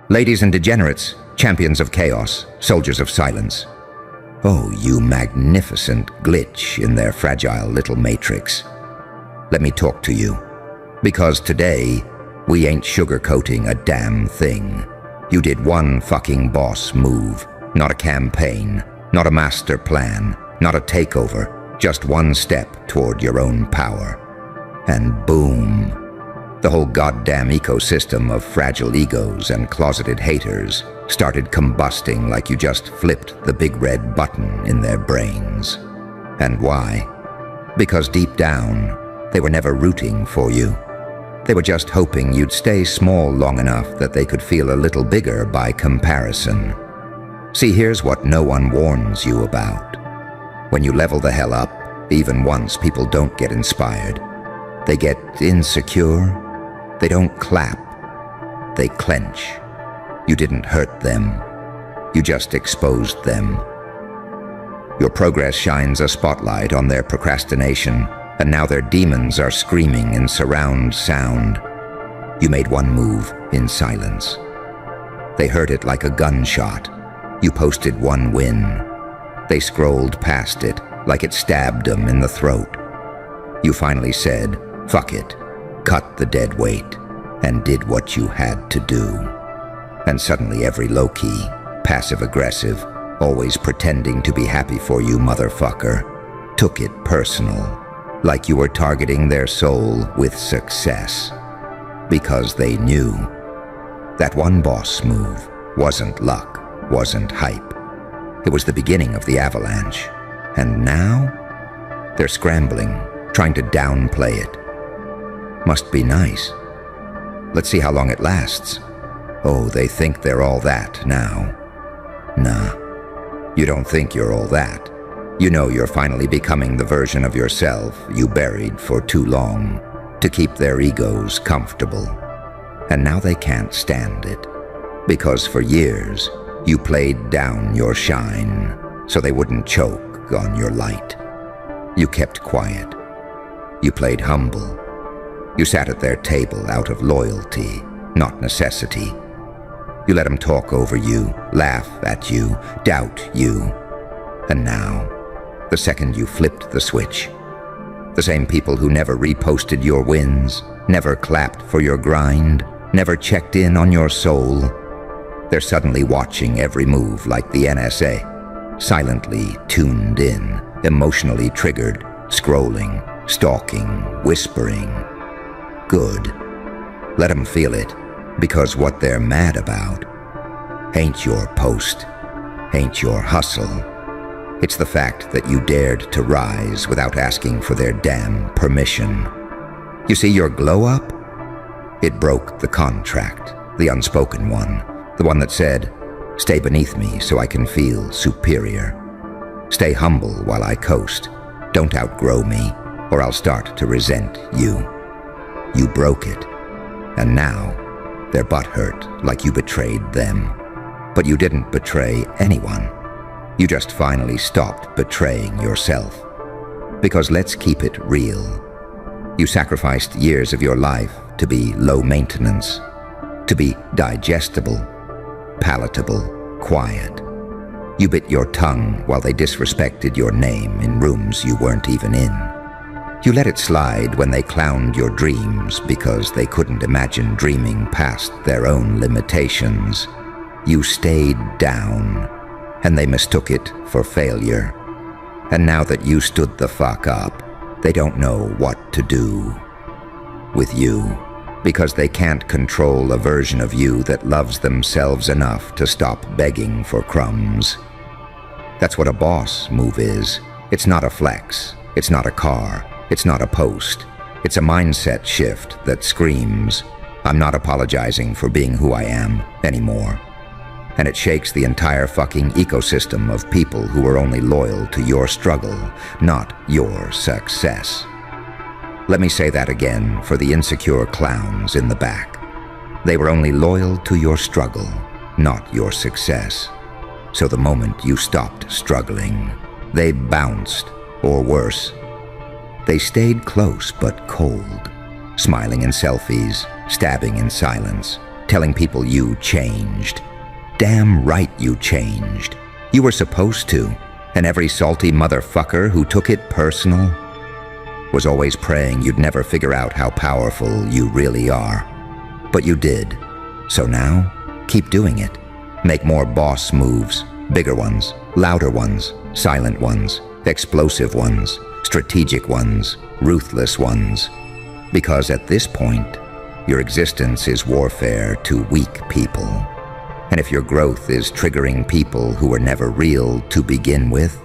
Ladies and degenerates, champions of chaos, soldiers of silence. Oh, you magnificent glitch in their fragile little matrix. Let me talk to you. Because today, we ain't sugarcoating a damn thing. You did one fucking boss move, not a campaign, not a master plan, not a takeover, just one step toward your own power. And boom. The whole goddamn ecosystem of fragile egos and closeted haters started combusting like you just flipped the big red button in their brains. And why? Because deep down, they were never rooting for you. They were just hoping you'd stay small long enough that they could feel a little bigger by comparison. See, here's what no one warns you about. When you level the hell up, even once people don't get inspired. They get insecure. They don't clap. They clench. You didn't hurt them. You just exposed them. Your progress shines a spotlight on their procrastination, and now their demons are screaming in surround sound. You made one move in silence. They heard it like a gunshot. You posted one win. They scrolled past it like it stabbed them in the throat. You finally said, "Fuck it," cut the dead weight, and did what you had to do. And suddenly every low-key, passive-aggressive, always pretending to be happy for you motherfucker took it personal, like you were targeting their soul with success. Because they knew that one boss move wasn't luck, wasn't hype. It was the beginning of the avalanche. And now, they're scrambling, trying to downplay it. Must be nice. Let's see how long it lasts. Oh, they think they're all that now. Nah, you don't think you're all that. You know you're finally becoming the version of yourself you buried for too long to keep their egos comfortable. And now they can't stand it. Because for years, you played down your shine so they wouldn't choke on your light. You kept quiet. You played humble. You sat at their table out of loyalty, not necessity. You let them talk over you, laugh at you, doubt you. And now, the second you flipped the switch, the same people who never reposted your wins, never clapped for your grind, never checked in on your soul, they're suddenly watching every move like the NSA, silently tuned in, emotionally triggered, scrolling, stalking, whispering. Good. Let them feel it, because what they're mad about ain't your post, ain't your hustle. It's the fact that you dared to rise without asking for their damn permission. You see your glow up? It broke the contract, the unspoken one, the one that said, "Stay beneath me so I can feel superior. Stay humble while I coast. Don't outgrow me, or I'll start to resent you." You broke it, and now they're butthurt like you betrayed them. But you didn't betray anyone. You just finally stopped betraying yourself. Because let's keep it real. You sacrificed years of your life to be low maintenance, to be digestible, palatable, quiet. You bit your tongue while they disrespected your name in rooms you weren't even in. You let it slide when they clowned your dreams because they couldn't imagine dreaming past their own limitations. You stayed down, and they mistook it for failure. And now that you stood the fuck up, they don't know what to do with you, because they can't control a version of you that loves themselves enough to stop begging for crumbs. That's what a boss move is. It's not a flex. It's not a car. It's not a post. It's a mindset shift that screams, "I'm not apologizing for being who I am anymore." And it shakes the entire fucking ecosystem of people who are only loyal to your struggle, not your success. Let me say that again for the insecure clowns in the back. They were only loyal to your struggle, not your success. So the moment you stopped struggling, they bounced, or worse. They stayed close but cold, smiling in selfies, stabbing in silence, telling people you changed. Damn right you changed. You were supposed to, and every salty motherfucker who took it personal was always praying you'd never figure out how powerful you really are. But you did. So now, keep doing it. Make more boss moves, bigger ones, louder ones, silent ones, explosive ones, strategic ones, ruthless ones. Because at this point, your existence is warfare to weak people. And if your growth is triggering people who were never real to begin with,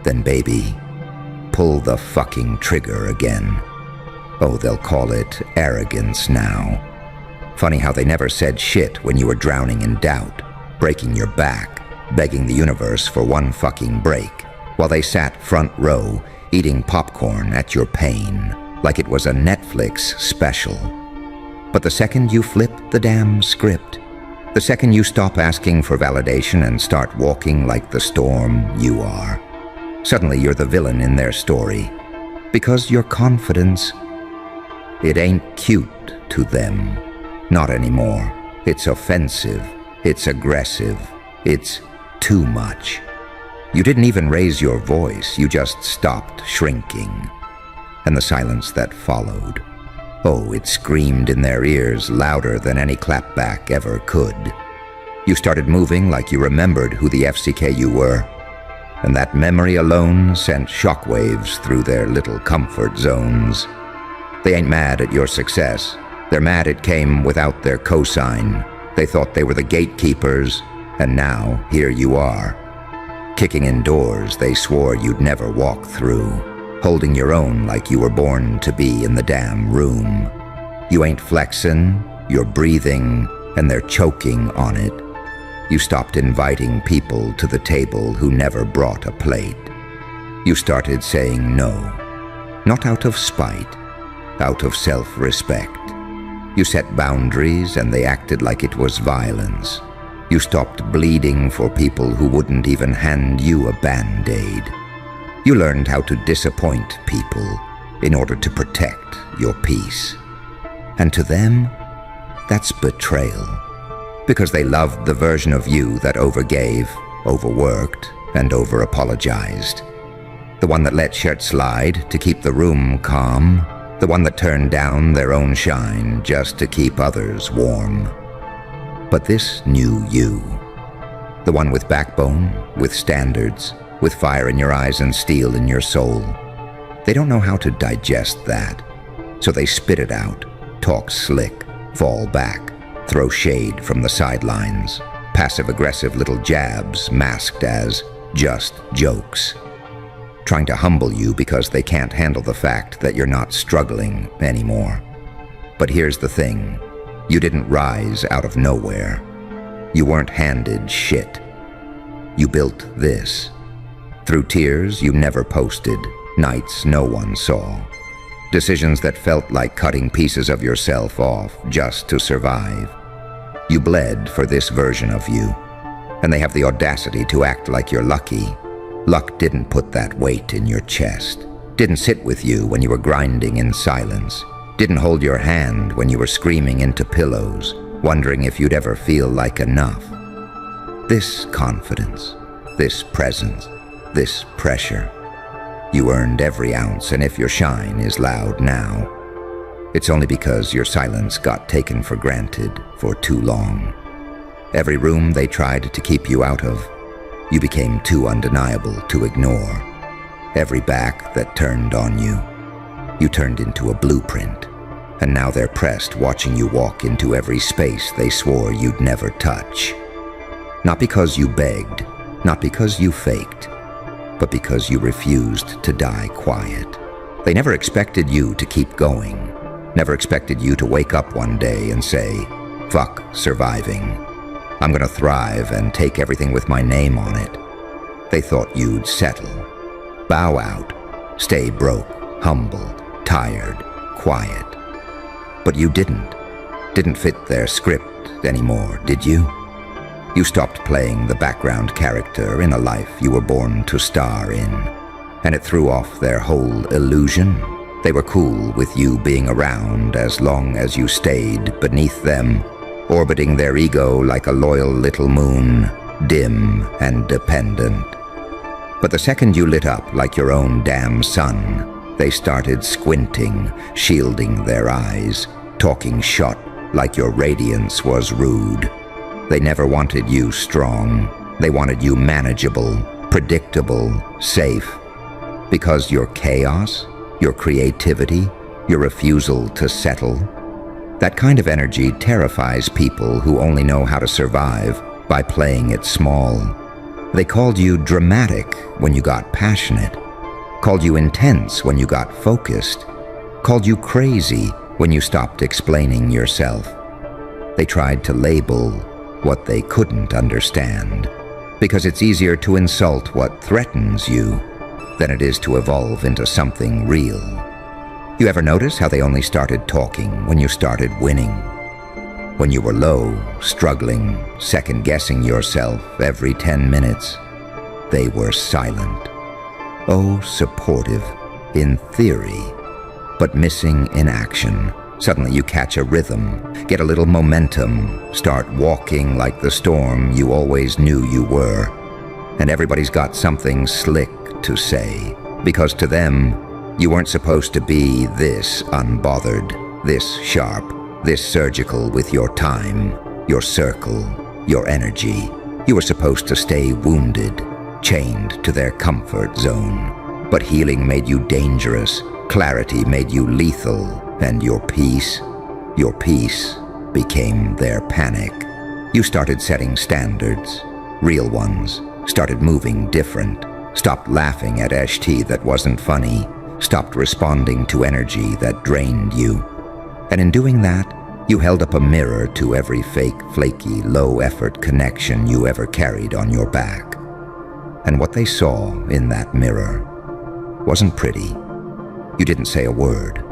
then baby, pull the fucking trigger again. Oh, they'll call it arrogance now. Funny how they never said shit when you were drowning in doubt, breaking your back, begging the universe for one fucking break, while they sat front row, eating popcorn at your pain, like it was a Netflix special. But the second you flip the damn script, the second you stop asking for validation and start walking like the storm you are, suddenly you're the villain in their story. Because your confidence, it ain't cute to them. Not anymore. It's offensive. It's aggressive. It's too much. You didn't even raise your voice. You just stopped shrinking. And the silence that followed, oh, it screamed in their ears louder than any clapback ever could. You started moving like you remembered who the FCK you were, and that memory alone sent shockwaves through their little comfort zones. They ain't mad at your success. They're mad it came without their cosign. They thought they were the gatekeepers, and now here you are. Kicking in doors they swore you'd never walk through, holding your own like you were born to be in the damn room. You ain't flexing, you're breathing, and they're choking on it. You stopped inviting people to the table who never brought a plate. You started saying no, not out of spite, out of self-respect. You set boundaries and they acted like it was violence. You stopped bleeding for people who wouldn't even hand you a Band-Aid. You learned how to disappoint people in order to protect your peace. And to them, that's betrayal. Because they loved the version of you that overgave, overworked, and over-apologized. The one that let shit slide to keep the room calm. The one that turned down their own shine just to keep others warm. But this new you, the one with backbone, with standards, with fire in your eyes and steel in your soul, they don't know how to digest that. So they spit it out, talk slick, fall back, throw shade from the sidelines, passive-aggressive little jabs masked as just jokes. Trying to humble you because they can't handle the fact that you're not struggling anymore. But here's the thing, you didn't rise out of nowhere. You weren't handed shit. You built this. Through tears you never posted, nights no one saw. Decisions that felt like cutting pieces of yourself off just to survive. You bled for this version of you, and they have the audacity to act like you're lucky. Luck didn't put that weight in your chest, didn't sit with you when you were grinding in silence, didn't hold your hand when you were screaming into pillows, wondering if you'd ever feel like enough. This confidence, this presence, this pressure, you earned every ounce, and if your shine is loud now, it's only because your silence got taken for granted for too long. Every room they tried to keep you out of, you became too undeniable to ignore. Every back that turned on you, you turned into a blueprint. And now they're pressed watching you walk into every space they swore you'd never touch. Not because you begged, not because you faked, but because you refused to die quiet. They never expected you to keep going, never expected you to wake up one day and say, "Fuck surviving. I'm gonna thrive and take everything with my name on it." They thought you'd settle, bow out, stay broke, humble, tired, quiet. But you didn't fit their script anymore, did you? You stopped playing the background character in a life you were born to star in, and it threw off their whole illusion. They were cool with you being around as long as you stayed beneath them, orbiting their ego like a loyal little moon, dim and dependent. But the second you lit up like your own damn sun, they started squinting, shielding their eyes, talking shut like your radiance was rude. They never wanted you strong. They wanted you manageable, predictable, safe. Because your chaos, your creativity, your refusal to settle, that kind of energy terrifies people who only know how to survive by playing it small. They called you dramatic when you got passionate, called you intense when you got focused, called you crazy when you stopped explaining yourself. They tried to label what they couldn't understand, because it's easier to insult what threatens you than it is to evolve into something real. You ever notice how they only started talking when you started winning? When you were low, struggling, second-guessing yourself every 10 minutes, they were silent. Oh, supportive, in theory, but missing in action. Suddenly you catch a rhythm, get a little momentum, start walking like the storm you always knew you were. And everybody's got something slick to say, because to them, you weren't supposed to be this unbothered, this sharp, this surgical with your time, your circle, your energy. You were supposed to stay wounded, chained to their comfort zone. But healing made you dangerous, clarity made you lethal, and your peace became their panic. You started setting standards, real ones, started moving different, stopped laughing at ST that wasn't funny, stopped responding to energy that drained you. And in doing that, you held up a mirror to every fake, flaky, low-effort connection you ever carried on your back. And what they saw in that mirror wasn't pretty. You didn't say a word,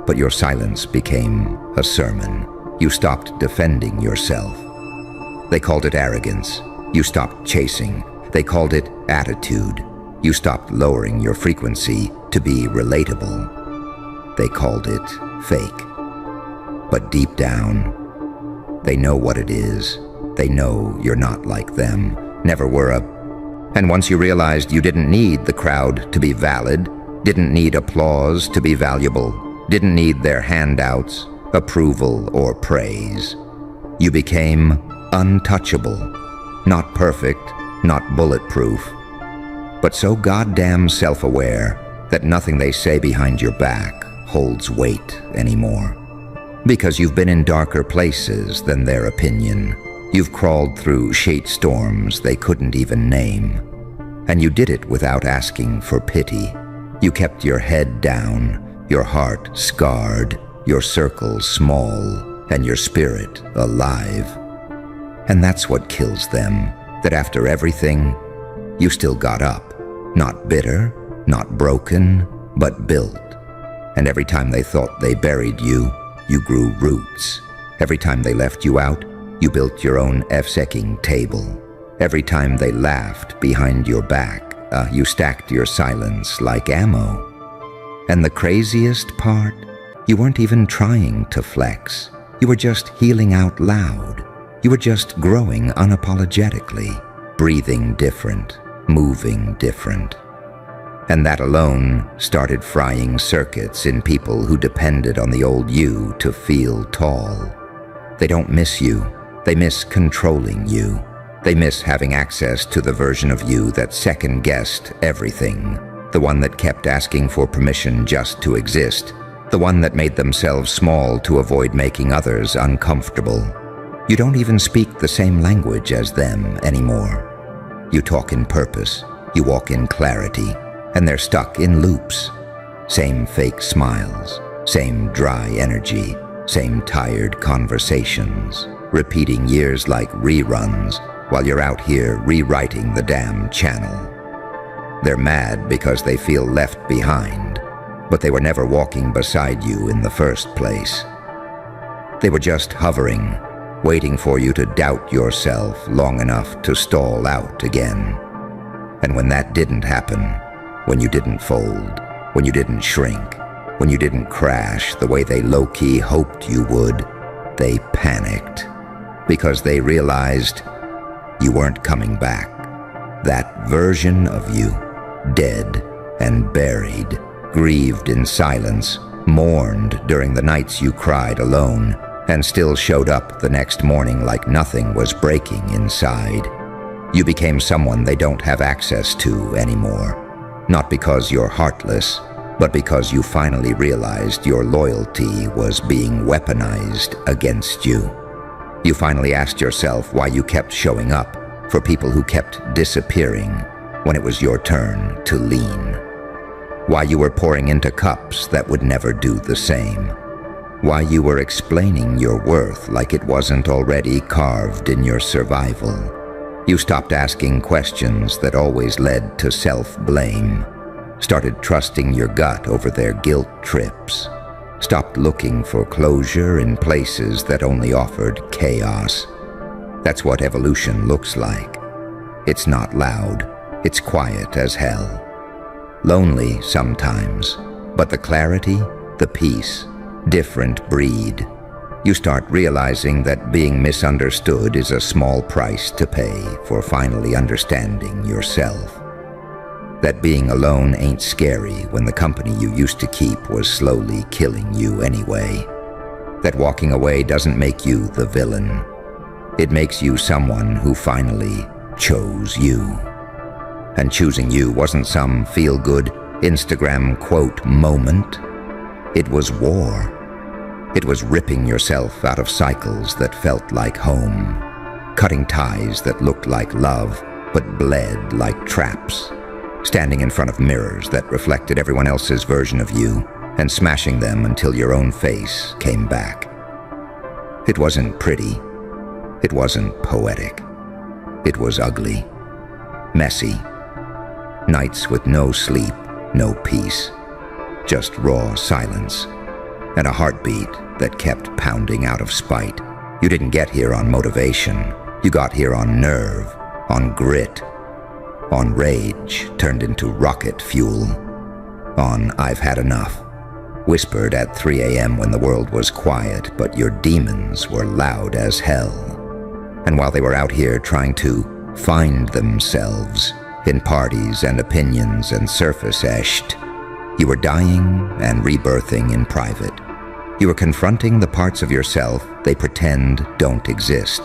but your silence became a sermon. You stopped defending yourself. They called it arrogance. You stopped chasing. They called it attitude. You stopped lowering your frequency to be relatable. They called it fake. But deep down, they know what it is. They know you're not like them, never were And once you realized you didn't need the crowd to be valid, didn't need applause to be valuable, didn't need their handouts, approval, or praise, you became untouchable. Not perfect, not bulletproof, but so goddamn self-aware that nothing they say behind your back holds weight anymore. Because you've been in darker places than their opinion. You've crawled through shade storms they couldn't even name. And you did it without asking for pity. You kept your head down, your heart scarred, your circle small, and your spirit alive. And that's what kills them, that after everything, you still got up. Not bitter, not broken, but built. And every time they thought they buried you, you grew roots. Every time they left you out, you built your own F-secking table. Every time they laughed behind your back, you stacked your silence like ammo. And the craziest part, you weren't even trying to flex. You were just healing out loud. You were just growing unapologetically, breathing different, moving different. And that alone started frying circuits in people who depended on the old you to feel tall. They don't miss you. They miss controlling you. They miss having access to the version of you that second-guessed everything, the one that kept asking for permission just to exist, the one that made themselves small to avoid making others uncomfortable. You don't even speak the same language as them anymore. You talk in purpose, you walk in clarity, and they're stuck in loops. Same fake smiles, same dry energy, same tired conversations, repeating years like reruns while you're out here rewriting the damn channel. They're mad because they feel left behind, but they were never walking beside you in the first place. They were just hovering, waiting for you to doubt yourself long enough to stall out again. And when that didn't happen, when you didn't fold, when you didn't shrink, when you didn't crash the way they low-key hoped you would, they panicked. because they realized you weren't coming back. That version of you, dead and buried, grieved in silence, mourned during the nights you cried alone, and still showed up the next morning like nothing was breaking inside. You became someone they don't have access to anymore, not because you're heartless, but because you finally realized your loyalty was being weaponized against you. You finally asked yourself why you kept showing up for people who kept disappearing when it was your turn to lean. Why you were pouring into cups that would never do the same. Why you were explaining your worth like it wasn't already carved in your survival. You stopped asking questions that always led to self-blame. Started trusting your gut over their guilt trips. Stopped looking for closure in places that only offered chaos. That's what evolution looks like. It's not loud. It's quiet as hell. Lonely sometimes, but the clarity, the peace, different breed. You start realizing that being misunderstood is a small price to pay for finally understanding yourself. That being alone ain't scary when the company you used to keep was slowly killing you anyway. That walking away doesn't make you the villain. It makes you someone who finally chose you. And choosing you wasn't some feel-good Instagram quote moment. It was war. It was ripping yourself out of cycles that felt like home, cutting ties that looked like love but bled like traps, standing in front of mirrors that reflected everyone else's version of you and smashing them until your own face came back. It wasn't pretty. It wasn't poetic. It was ugly, messy. Nights with no sleep, no peace, just raw silence, and a heartbeat that kept pounding out of spite. You didn't get here on motivation. You got here on nerve, on grit, on rage turned into rocket fuel, on I've had enough, whispered at 3 a.m. when the world was quiet, but your demons were loud as hell. And while they were out here trying to find themselves in parties and opinions and surface-eshed, you were dying and rebirthing in private. You were confronting the parts of yourself they pretend don't exist.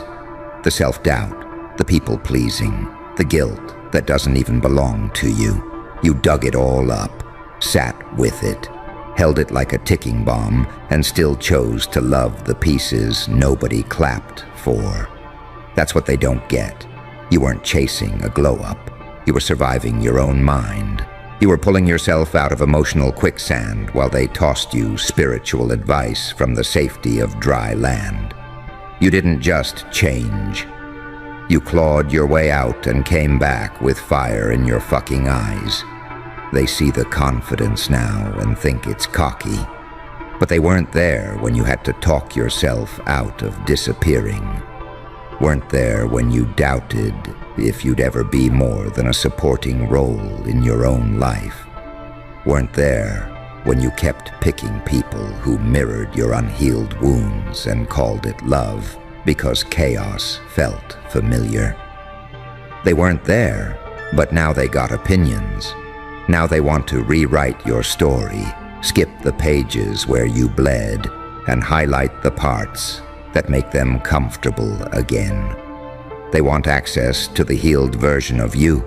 The self-doubt, the people-pleasing, the guilt that doesn't even belong to you. You dug it all up, sat with it, held it like a ticking bomb, and still chose to love the pieces nobody clapped for. That's what they don't get. You weren't chasing a glow-up. You were surviving your own mind. You were pulling yourself out of emotional quicksand while they tossed you spiritual advice from the safety of dry land. You didn't just change. You clawed your way out and came back with fire in your fucking eyes. They see the confidence now and think it's cocky. But they weren't there when you had to talk yourself out of disappearing. Weren't there when you doubted if you'd ever be more than a supporting role in your own life. Weren't there when you kept picking people who mirrored your unhealed wounds and called it love because chaos felt familiar. They weren't there, but now they got opinions. Now they want to rewrite your story, skip the pages where you bled, and highlight the parts that make them comfortable again. They want access to the healed version of you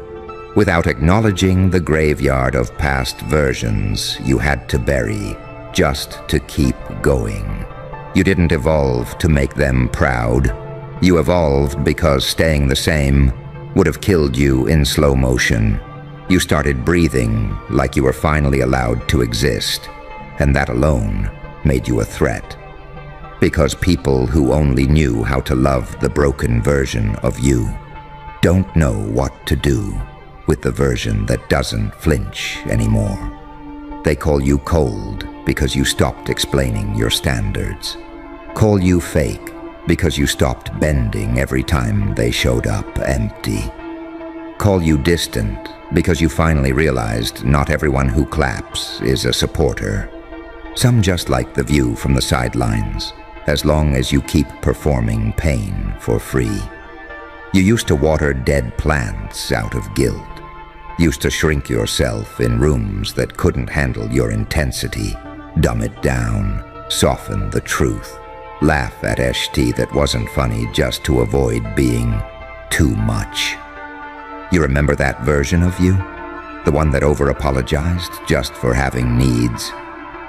without acknowledging the graveyard of past versions you had to bury just to keep going. You didn't evolve to make them proud. You evolved because staying the same would have killed you in slow motion. You started breathing like you were finally allowed to exist, and that alone made you a threat. Because people who only knew how to love the broken version of you don't know what to do with the version that doesn't flinch anymore. They call you cold because you stopped explaining your standards. Call you fake because you stopped bending every time they showed up empty. Call you distant because you finally realized not everyone who claps is a supporter. Some just like the view from the sidelines. as long as you keep performing pain for free. You used to water dead plants out of guilt. Used to shrink yourself in rooms that couldn't handle your intensity, dumb it down, soften the truth, laugh at ST that wasn't funny just to avoid being too much. You remember that version of you? The one that over-apologized just for having needs?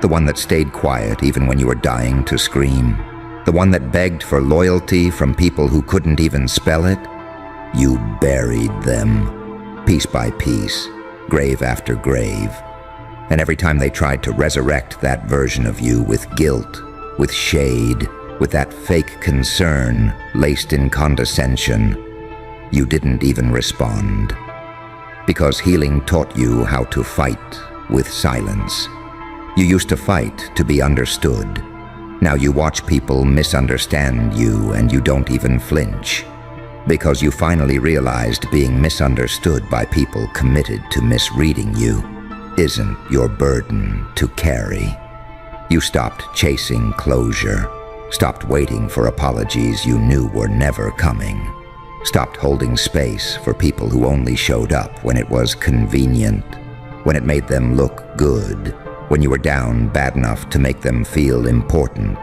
The one that stayed quiet even when you were dying to scream? The one that begged for loyalty from people who couldn't even spell it? You buried them, piece by piece, grave after grave. And every time they tried to resurrect that version of you with guilt, with shade, with that fake concern laced in condescension, you didn't even respond. Because healing taught you how to fight with silence. You used to fight to be understood. Now you watch people misunderstand you and you don't even flinch. Because you finally realized being misunderstood by people committed to misreading you isn't your burden to carry. You stopped chasing closure, stopped waiting for apologies you knew were never coming, stopped holding space for people who only showed up when it was convenient, when it made them look good, when you were down bad enough to make them feel important.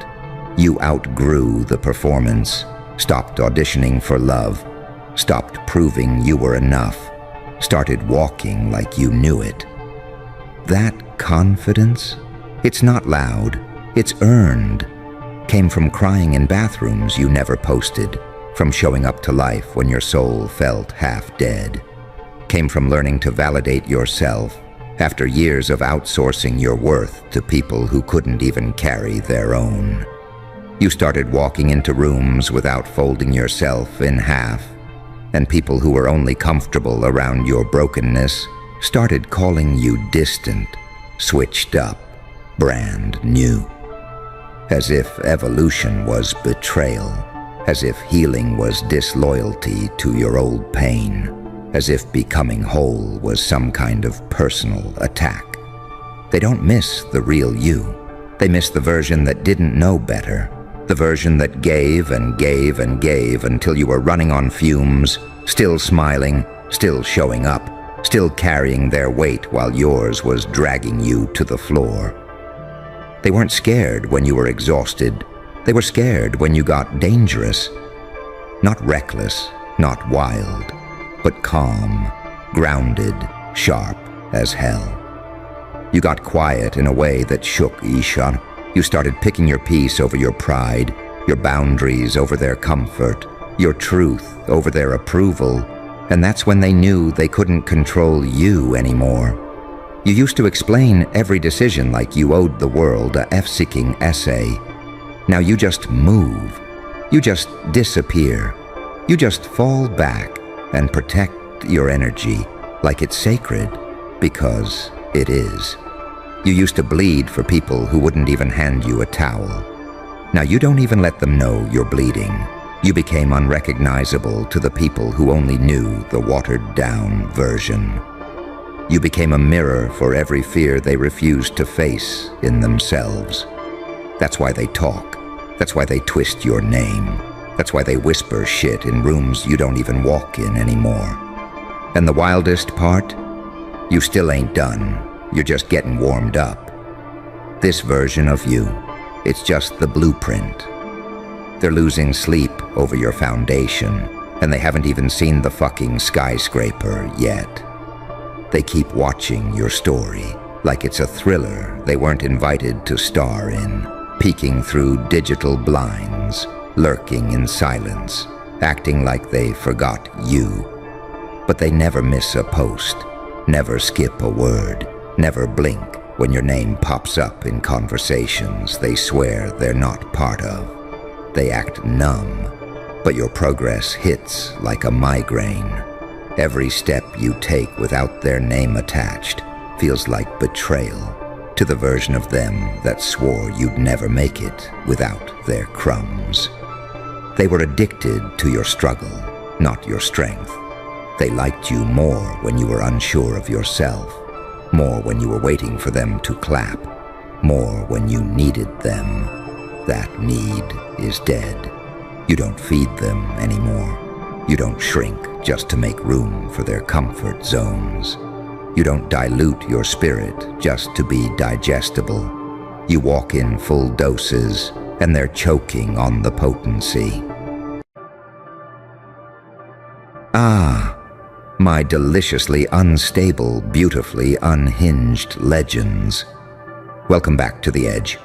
You outgrew the performance, stopped auditioning for love, stopped proving you were enough, started walking like you knew it. That confidence, it's not loud, it's earned, came from crying in bathrooms you never posted, from showing up to life when your soul felt half dead, came from learning to validate yourself after years of outsourcing your worth to people who couldn't even carry their own. You started walking into rooms without folding yourself in half, and people who were only comfortable around your brokenness started calling you distant, switched up, brand new. As if evolution was betrayal, as if healing was disloyalty to your old pain, as if becoming whole was some kind of personal attack. They don't miss the real you. They miss the version that didn't know better, the version that gave and gave and gave until you were running on fumes, still smiling, still showing up, still carrying their weight while yours was dragging you to the floor. They weren't scared when you were exhausted. They were scared when you got dangerous. Not reckless, not wild, but calm, grounded, sharp as hell. You got quiet in a way that shook Isha. You started picking your peace over your pride, your boundaries over their comfort, your truth over their approval, and that's when they knew they couldn't control you anymore. You used to explain every decision like you owed the world a F-seeking essay. Now you just move. You just disappear. You just fall back and protect your energy like it's sacred, because it is. You used to bleed for people who wouldn't even hand you a towel. Now you don't even let them know you're bleeding. You became unrecognizable to the people who only knew the watered-down version. You became a mirror for every fear they refused to face in themselves. That's why they talk. That's why they twist your name. That's why they whisper shit in rooms you don't even walk in anymore. And the wildest part? You still ain't done. You're just getting warmed up. This version of you, it's just the blueprint. They're losing sleep over your foundation, and they haven't even seen the fucking skyscraper yet. They keep watching your story like it's a thriller they weren't invited to star in, peeking through digital blinds, lurking in silence, acting like they forgot you. But they never miss a post, never skip a word, never blink when your name pops up in conversations they swear they're not part of. They act numb, but your progress hits like a migraine. Every step you take without their name attached feels like betrayal to the version of them that swore you'd never make it without their crumbs. They were addicted to your struggle, not your strength. They liked you more when you were unsure of yourself, more when you were waiting for them to clap, more when you needed them. That need is dead. You don't feed them anymore. You don't shrink just to make room for their comfort zones. You don't dilute your spirit just to be digestible. You walk in full doses, and they're choking on the potency. Ah, my deliciously unstable, beautifully unhinged legends. Welcome back to the edge.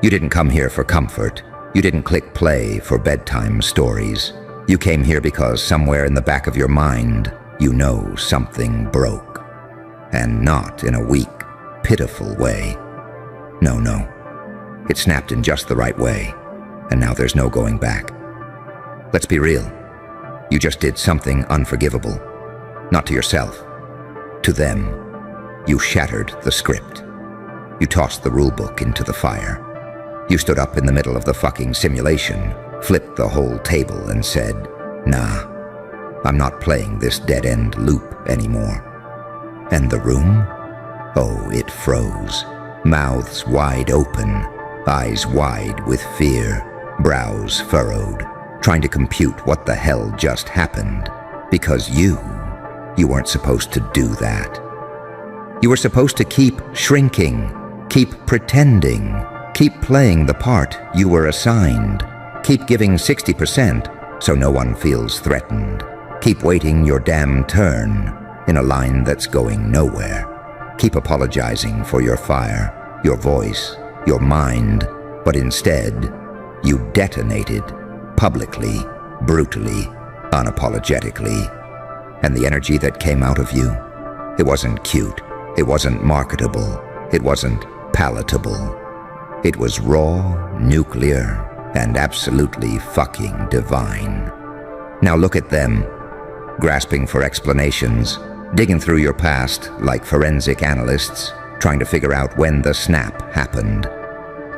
You didn't come here for comfort. You didn't click play for bedtime stories. You came here because somewhere in the back of your mind, you know something broke. And not in a weak, pitiful way. No. It snapped in just the right way, and now there's no going back. Let's be real. You just did something unforgivable. Not to yourself. To them. You shattered the script. You tossed the rulebook into the fire. You stood up in the middle of the fucking simulation, flipped the whole table and said, "Nah, I'm not playing this dead-end loop anymore." And the room? Oh, it froze. Mouths wide open, eyes wide with fear, brows furrowed, trying to compute what the hell just happened. Because you weren't supposed to do that. You were supposed to keep shrinking, keep pretending, keep playing the part you were assigned, keep giving 60% so no one feels threatened, keep waiting your damn turn in a line that's going nowhere, keep apologizing for your fire, your voice, your mind, but instead, you detonated, publicly, brutally, unapologetically. And the energy that came out of you, it wasn't cute, it wasn't marketable, it wasn't palatable. It was raw, nuclear, and absolutely fucking divine. Now look at them, grasping for explanations, digging through your past like forensic analysts, trying to figure out when the snap happened.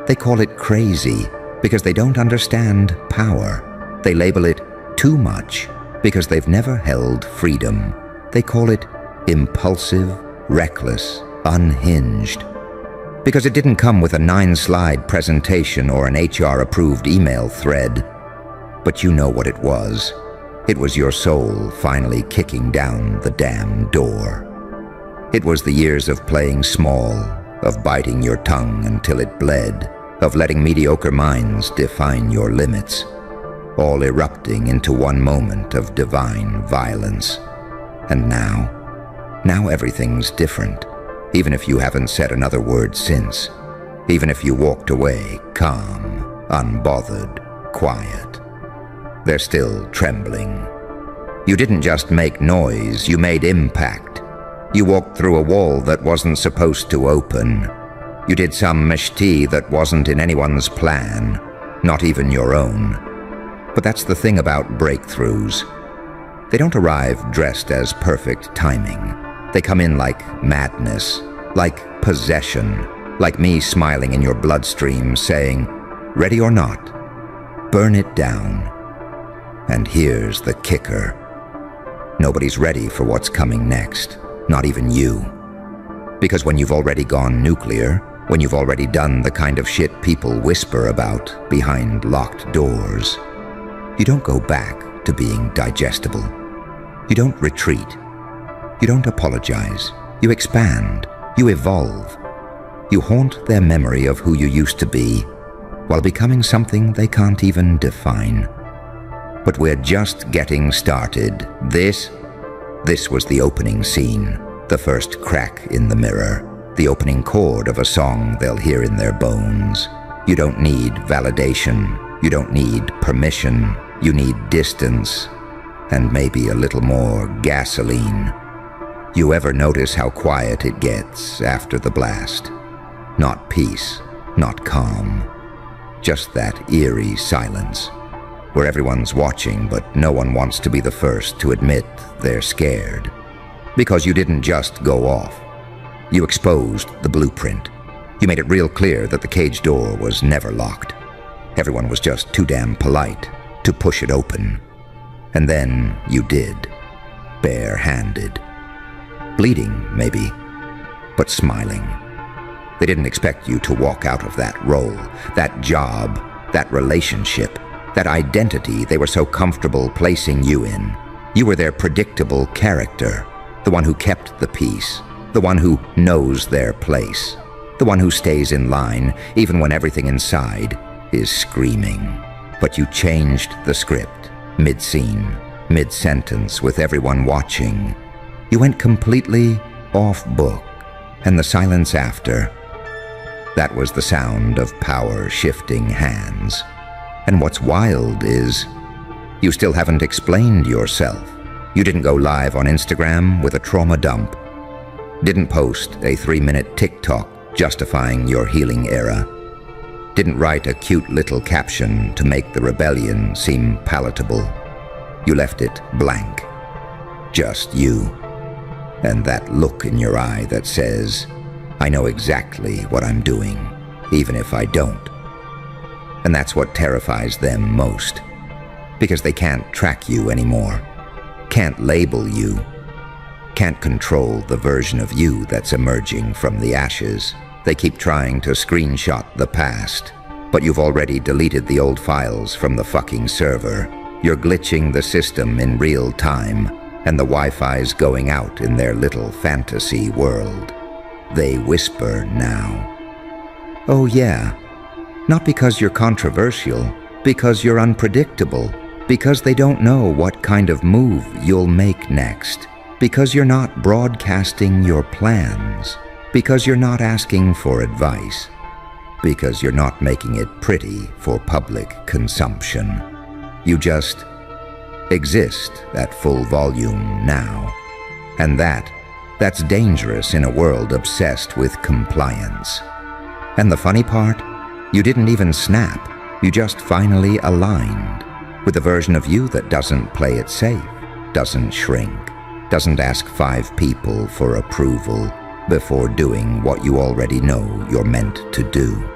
They call it crazy because they don't understand power. They label it too much because they've never held freedom. They call it impulsive, reckless, unhinged. Because it didn't come with a 9-slide presentation or an HR-approved email thread. But you know what it was. It was your soul finally kicking down the damn door. It was the years of playing small, of biting your tongue until it bled, of letting mediocre minds define your limits, all erupting into one moment of divine violence. And now everything's different, even if you haven't said another word since, even if you walked away calm, unbothered, quiet. They're still trembling. You didn't just make noise, you made impact. You walked through a wall that wasn't supposed to open. You did some mishti that wasn't in anyone's plan, not even your own. But that's the thing about breakthroughs. They don't arrive dressed as perfect timing. They come in like madness, like possession, like me smiling in your bloodstream saying, "Ready or not, burn it down." And here's the kicker. Nobody's ready for what's coming next, not even you. Because when you've already gone nuclear, when you've already done the kind of shit people whisper about behind locked doors, you don't go back to being digestible. You don't retreat. You don't apologize. You expand. You evolve. You haunt their memory of who you used to be while becoming something they can't even define. But we're just getting started. This was the opening scene, the first crack in the mirror, the opening chord of a song they'll hear in their bones. You don't need validation. You don't need permission. You need distance, and maybe a little more gasoline. You ever notice how quiet it gets after the blast? Not peace, not calm, just that eerie silence, where everyone's watching but no one wants to be the first to admit they're scared. Because you didn't just go off. You exposed the blueprint. You made it real clear that the cage door was never locked. Everyone was just too damn polite to push it open. And then you did, bare-handed. Bleeding, maybe, but smiling. They didn't expect you to walk out of that role, that job, that relationship, that identity they were so comfortable placing you in. You were their predictable character, the one who kept the peace, the one who knows their place, the one who stays in line even when everything inside is screaming. But you changed the script, mid-scene, mid-sentence, with everyone watching. You went completely off-book, and the silence after, that was the sound of power shifting hands. And what's wild is, you still haven't explained yourself. You didn't go live on Instagram with a trauma dump. Didn't post a 3-minute TikTok justifying your healing era. Didn't write a cute little caption to make the rebellion seem palatable. You left it blank. Just you. And that look in your eye that says, I know exactly what I'm doing, even if I don't. And that's what terrifies them most. Because they can't track you anymore. Can't label you. Can't control the version of you that's emerging from the ashes. They keep trying to screenshot the past, but you've already deleted the old files from the fucking server. You're glitching the system in real time, and the Wi-Fi's going out in their little fantasy world. They whisper now. Oh yeah, not because you're controversial, because you're unpredictable, because they don't know what kind of move you'll make next, because you're not broadcasting your plans, because you're not asking for advice, because you're not making it pretty for public consumption. You just exist at full volume now. And that's dangerous in a world obsessed with compliance. And the funny part, you didn't even snap. You just finally aligned with a version of you that doesn't play it safe, doesn't shrink, doesn't ask 5 people for approval before doing what you already know you're meant to do.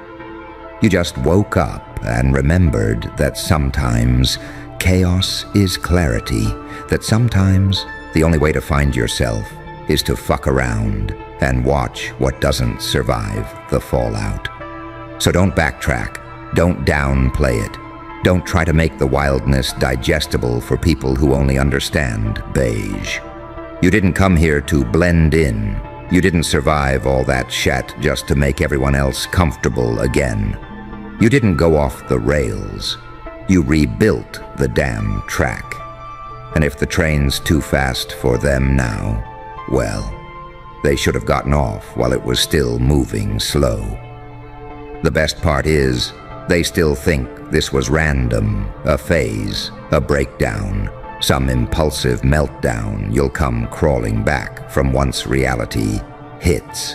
You just woke up and remembered that sometimes chaos is clarity, that sometimes the only way to find yourself is to fuck around and watch what doesn't survive the fallout. So don't backtrack, don't downplay it, don't try to make the wildness digestible for people who only understand beige. You didn't come here to blend in. You didn't survive all that shit just to make everyone else comfortable again. You didn't go off the rails. You rebuilt the damn track. And if the train's too fast for them now, well, they should have gotten off while it was still moving slow. The best part is, they still think this was random, a phase, a breakdown, some impulsive meltdown you'll come crawling back from once reality hits.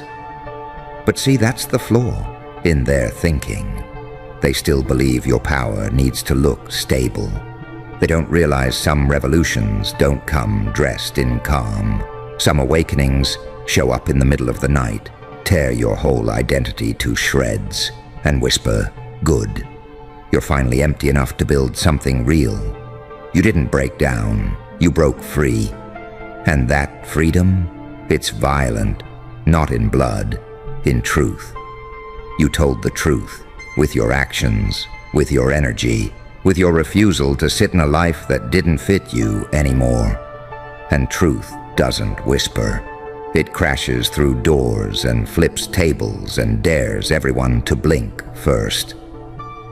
But see, that's the flaw in their thinking. They still believe your power needs to look stable. They don't realize some revolutions don't come dressed in calm. Some awakenings show up in the middle of the night, tear your whole identity to shreds, and whisper, good. You're finally empty enough to build something real. You didn't break down, you broke free. And that freedom, it's violent, not in blood, in truth. You told the truth, with your actions, with your energy, with your refusal to sit in a life that didn't fit you anymore. And truth doesn't whisper. It crashes through doors and flips tables and dares everyone to blink first.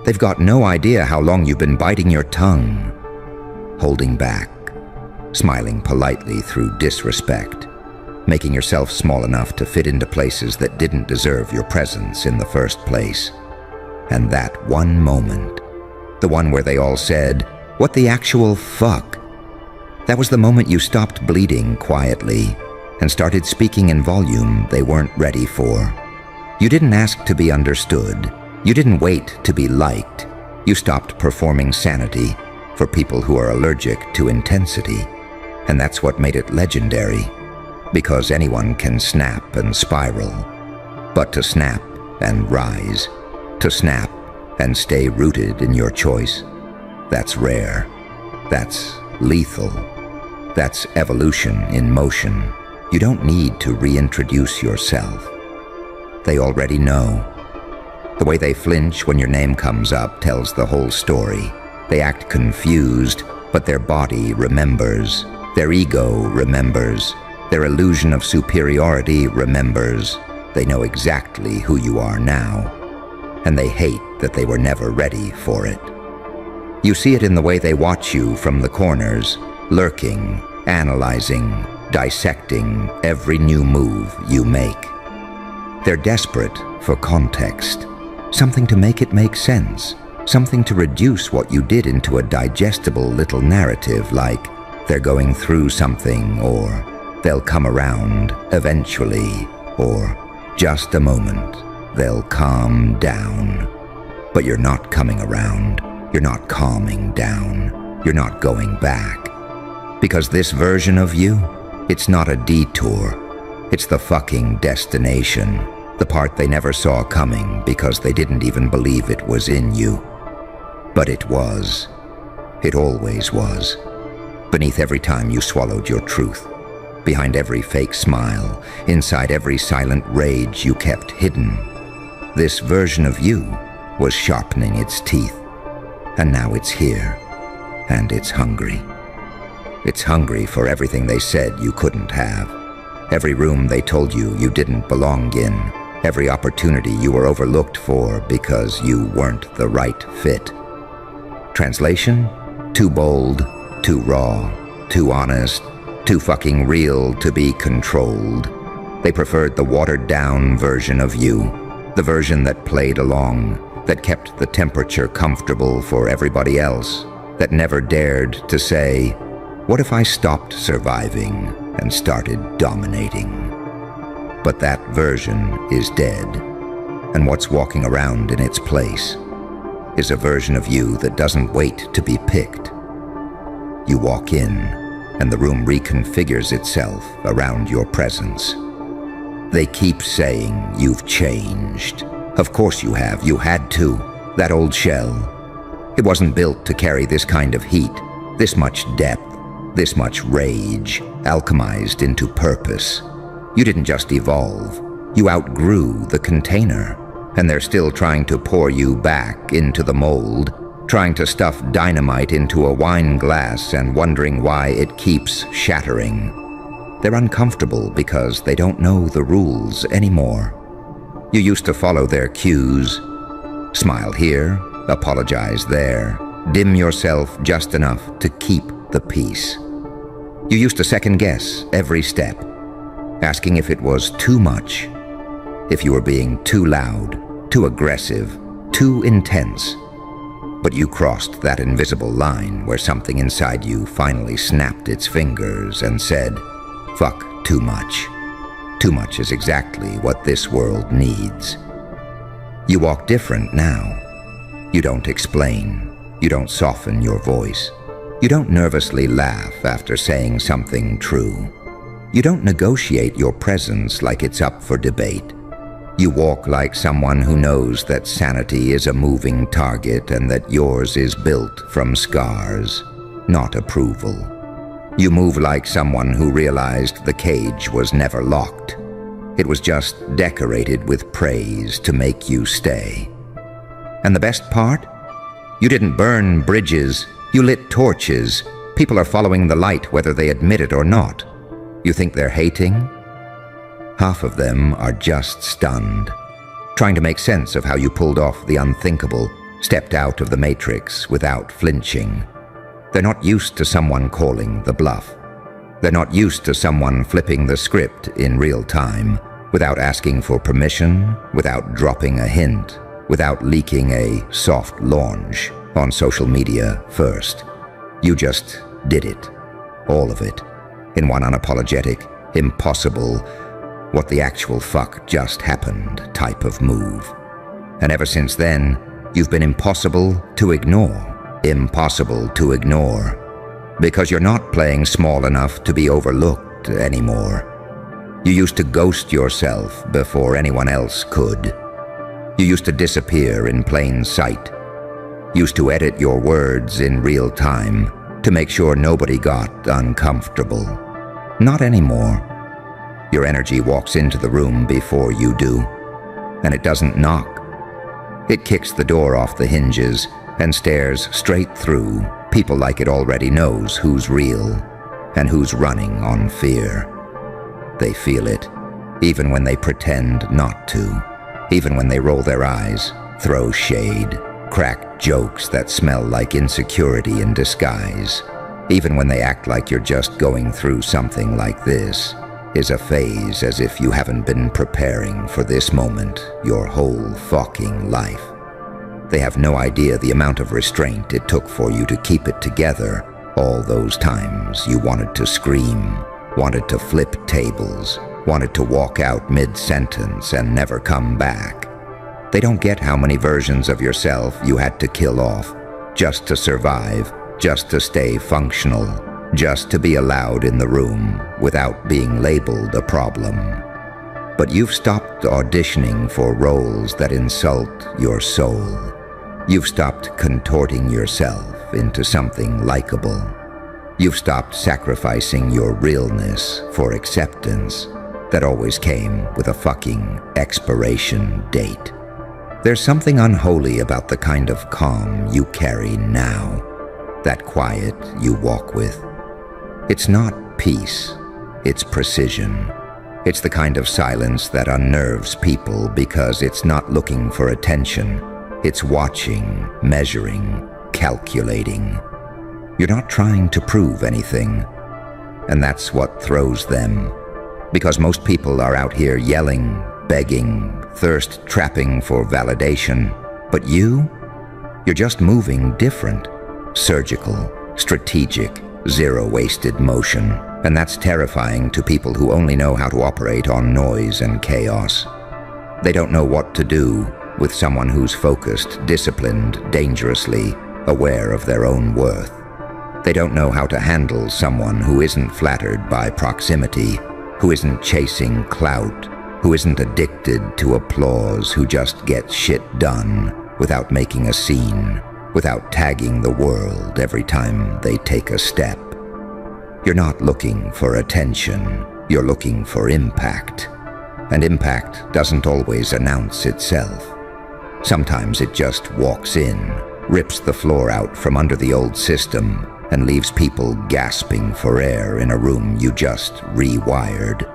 They've got no idea how long you've been biting your tongue, holding back, smiling politely through disrespect, making yourself small enough to fit into places that didn't deserve your presence in the first place. And that one moment, the one where they all said, "What the actual fuck?" That was the moment you stopped bleeding quietly and started speaking in volume they weren't ready for. You didn't ask to be understood. You didn't wait to be liked. You stopped performing sanity for people who are allergic to intensity. And that's what made it legendary, because anyone can snap and spiral. But to snap and rise, to snap and stay rooted in your choice, that's rare. That's lethal. That's evolution in motion. You don't need to reintroduce yourself. They already know. The way they flinch when your name comes up tells the whole story. They act confused, but their body remembers. Their ego remembers. Their illusion of superiority remembers. They know exactly who you are now, and they hate that they were never ready for it. You see it in the way they watch you from the corners, lurking, analyzing, dissecting every new move you make. They're desperate for context, something to make it make sense, something to reduce what you did into a digestible little narrative like they're going through something, or they'll come around eventually, or just a moment, they'll calm down. But you're not coming around, you're not calming down, you're not going back. Because this version of you, it's not a detour, it's the fucking destination, the part they never saw coming because they didn't even believe it was in you. But it was. It always was. Beneath every time you swallowed your truth, behind every fake smile, inside every silent rage you kept hidden, this version of you was sharpening its teeth. And now it's here, and it's hungry. It's hungry for everything they said you couldn't have. Every room they told you you didn't belong in. Every opportunity you were overlooked for because you weren't the right fit. Translation? Too bold, too raw, too honest, too fucking real to be controlled. They preferred the watered-down version of you, the version that played along, that kept the temperature comfortable for everybody else, that never dared to say, "What if I stopped surviving and started dominating?" But that version is dead, and what's walking around in its place is a version of you that doesn't wait to be picked. You walk in, and the room reconfigures itself around your presence. They keep saying you've changed. Of course you have. You had to. That old shell. It wasn't built to carry this kind of heat, this much depth, this much rage, alchemized into purpose. You didn't just evolve. You outgrew the container, and they're still trying to pour you back into the mold, trying to stuff dynamite into a wine glass and wondering why it keeps shattering. They're uncomfortable because they don't know the rules anymore. You used to follow their cues. Smile here, apologize there, dim yourself just enough to keep the peace. You used to second-guess every step, asking if it was too much, if you were being too loud, too aggressive, too intense. But you crossed that invisible line where something inside you finally snapped its fingers and said, "Fuck too much. Too much is exactly what this world needs." You walk different now. You don't explain. You don't soften your voice. You don't nervously laugh after saying something true. You don't negotiate your presence like it's up for debate. You walk like someone who knows that sanity is a moving target and that yours is built from scars, not approval. You move like someone who realized the cage was never locked. It was just decorated with praise to make you stay. And the best part? You didn't burn bridges, you lit torches. People are following the light whether they admit it or not. You think they're hating? Half of them are just stunned, trying to make sense of how you pulled off the unthinkable, stepped out of the matrix without flinching. They're not used to someone calling the bluff. They're not used to someone flipping the script in real time, without asking for permission, without dropping a hint, without leaking a soft launch on social media first. You just did it, all of it, in one unapologetic, impossible, what the actual fuck just happened type of move. And ever since then, you've been impossible to ignore. Impossible to ignore. Because you're not playing small enough to be overlooked anymore. You used to ghost yourself before anyone else could. You used to disappear in plain sight. Used to edit your words in real time to make sure nobody got uncomfortable. Not anymore. Your energy walks into the room before you do, and it doesn't knock. It kicks the door off the hinges and stares straight through people like it already knows who's real and who's running on fear. They feel it, even when they pretend not to, even when they roll their eyes, throw shade, crack jokes that smell like insecurity in disguise, even when they act like you're just going through something like this is a phase, as if you haven't been preparing for this moment your whole fucking life. They have no idea the amount of restraint it took for you to keep it together all those times you wanted to scream, wanted to flip tables, wanted to walk out mid-sentence and never come back. They don't get how many versions of yourself you had to kill off just to survive, just to stay functional, just to be allowed in the room without being labeled a problem. But you've stopped auditioning for roles that insult your soul. You've stopped contorting yourself into something likable. You've stopped sacrificing your realness for acceptance that always came with a fucking expiration date. There's something unholy about the kind of calm you carry now, that quiet you walk with. It's not peace, it's precision. It's the kind of silence that unnerves people because it's not looking for attention. It's watching, measuring, calculating. You're not trying to prove anything, and that's what throws them. Because most people are out here yelling, begging, thirst-trapping for validation. But you're just moving different. Surgical, strategic, zero-wasted motion. And that's terrifying to people who only know how to operate on noise and chaos. They don't know what to do with someone who's focused, disciplined, dangerously aware of their own worth. They don't know how to handle someone who isn't flattered by proximity, who isn't chasing clout, who isn't addicted to applause, who just gets shit done without making a scene, without tagging the world every time they take a step. You're not looking for attention, you're looking for impact. And impact doesn't always announce itself. Sometimes it just walks in, rips the floor out from under the old system, and leaves people gasping for air in a room you just rewired.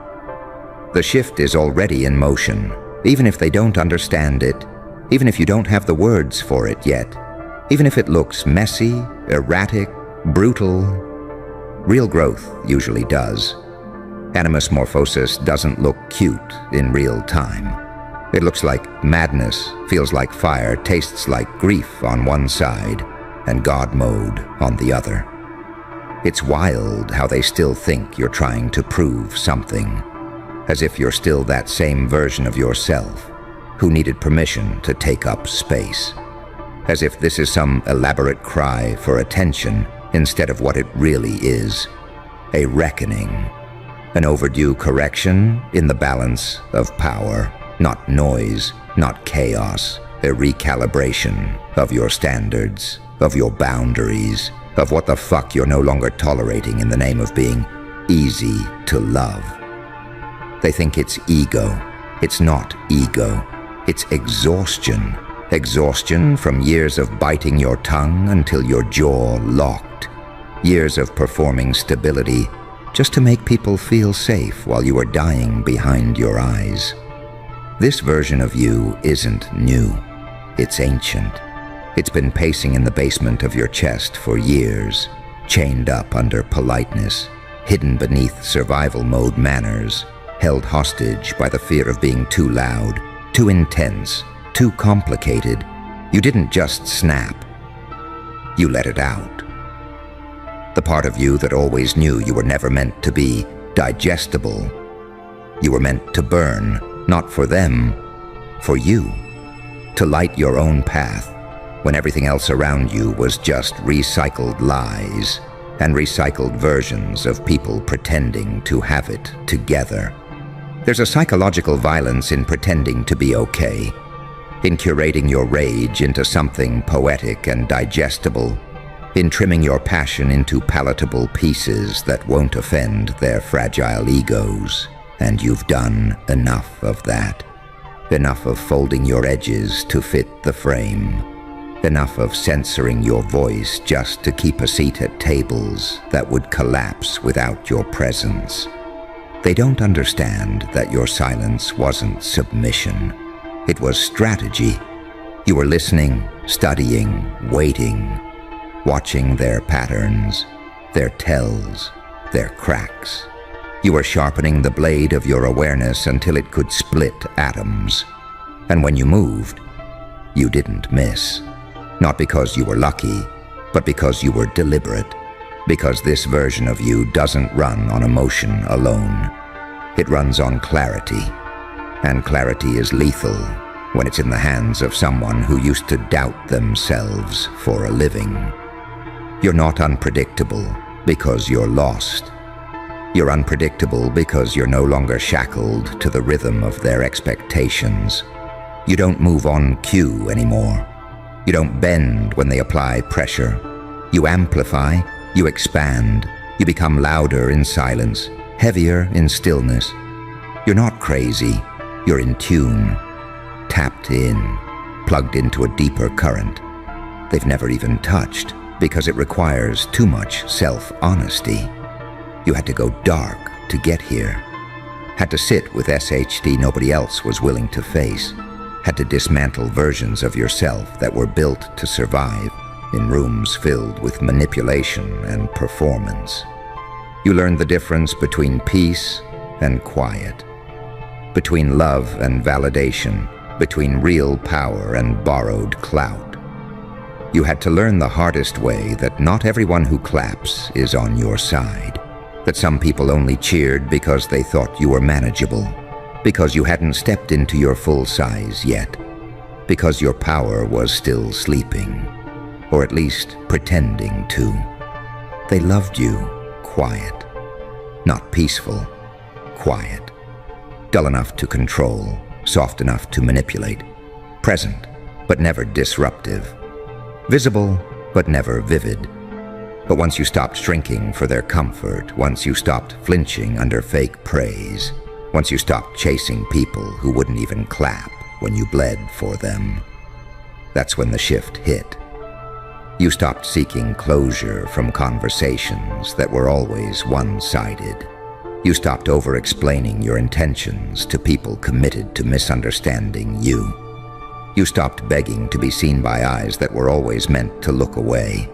The shift is already in motion, even if they don't understand it, even if you don't have the words for it yet, even if it looks messy, erratic, brutal. Real growth usually does. Animus morphosis doesn't look cute in real time. It looks like madness, feels like fire, tastes like grief on one side, and God mode on the other. It's wild how they still think you're trying to prove something, as if you're still that same version of yourself who needed permission to take up space, as if this is some elaborate cry for attention instead of what it really is, a reckoning, an overdue correction in the balance of power, not noise, not chaos, a recalibration of your standards, of your boundaries, of what the fuck you're no longer tolerating in the name of being easy to love. They think it's ego. It's not ego. It's exhaustion. Exhaustion from years of biting your tongue until your jaw locked. Years of performing stability just to make people feel safe while you are dying behind your eyes. This version of you isn't new. It's ancient. It's been pacing in the basement of your chest for years, chained up under politeness, hidden beneath survival mode manners, held hostage by the fear of being too loud, too intense, too complicated. You didn't just snap. You let it out. The part of you that always knew you were never meant to be digestible. You were meant to burn, not for them, for you. To light your own path when everything else around you was just recycled lies and recycled versions of people pretending to have it together. There's a psychological violence in pretending to be okay, in curating your rage into something poetic and digestible, in trimming your passion into palatable pieces that won't offend their fragile egos, and you've done enough of that. enough of folding your edges to fit the frame, enough of censoring your voice just to keep a seat at tables that would collapse without your presence. They don't understand that your silence wasn't submission. It was strategy. You were listening, studying, waiting, watching their patterns, their tells, their cracks. You were sharpening the blade of your awareness until it could split atoms. And when you moved, you didn't miss. Not because you were lucky, but because you were deliberate. Because this version of you doesn't run on emotion alone. It runs on clarity. And clarity is lethal when it's in the hands of someone who used to doubt themselves for a living. You're not unpredictable because you're lost. You're unpredictable because you're no longer shackled to the rhythm of their expectations. You don't move on cue anymore. You don't bend when they apply pressure. You amplify, you expand, you become louder in silence, heavier in stillness. You're not crazy, you're in tune, tapped in, plugged into a deeper current they've never even touched because it requires too much self-honesty. You had to go dark to get here. Had to sit with SHD nobody else was willing to face. Had to dismantle versions of yourself that were built to survive in rooms filled with manipulation and performance. You learned the difference between peace and quiet, between love and validation, between real power and borrowed clout. You had to learn the hardest way that not everyone who claps is on your side. That some people only cheered because they thought you were manageable, because you hadn't stepped into your full size yet, because your power was still sleeping, or at least pretending to. They loved you quiet, not peaceful, quiet, dull enough to control, soft enough to manipulate, present but never disruptive, visible but never vivid. But once you stopped shrinking for their comfort, once you stopped flinching under fake praise, once you stopped chasing people who wouldn't even clap when you bled for them, that's when the shift hit. You stopped seeking closure from conversations that were always one-sided. You stopped over-explaining your intentions to people committed to misunderstanding you. You stopped begging to be seen by eyes that were always meant to look away.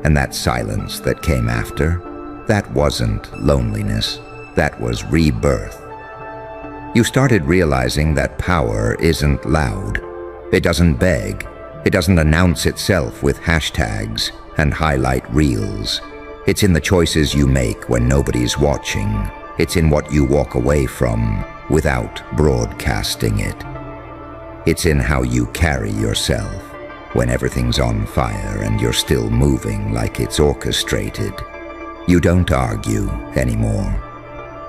And that silence that came after, that wasn't loneliness, that was rebirth. You started realizing that power isn't loud. It doesn't beg. It doesn't announce itself with hashtags and highlight reels. It's in the choices you make when nobody's watching. It's in what you walk away from without broadcasting it. It's in how you carry yourself when everything's on fire and you're still moving like it's orchestrated. You don't argue anymore.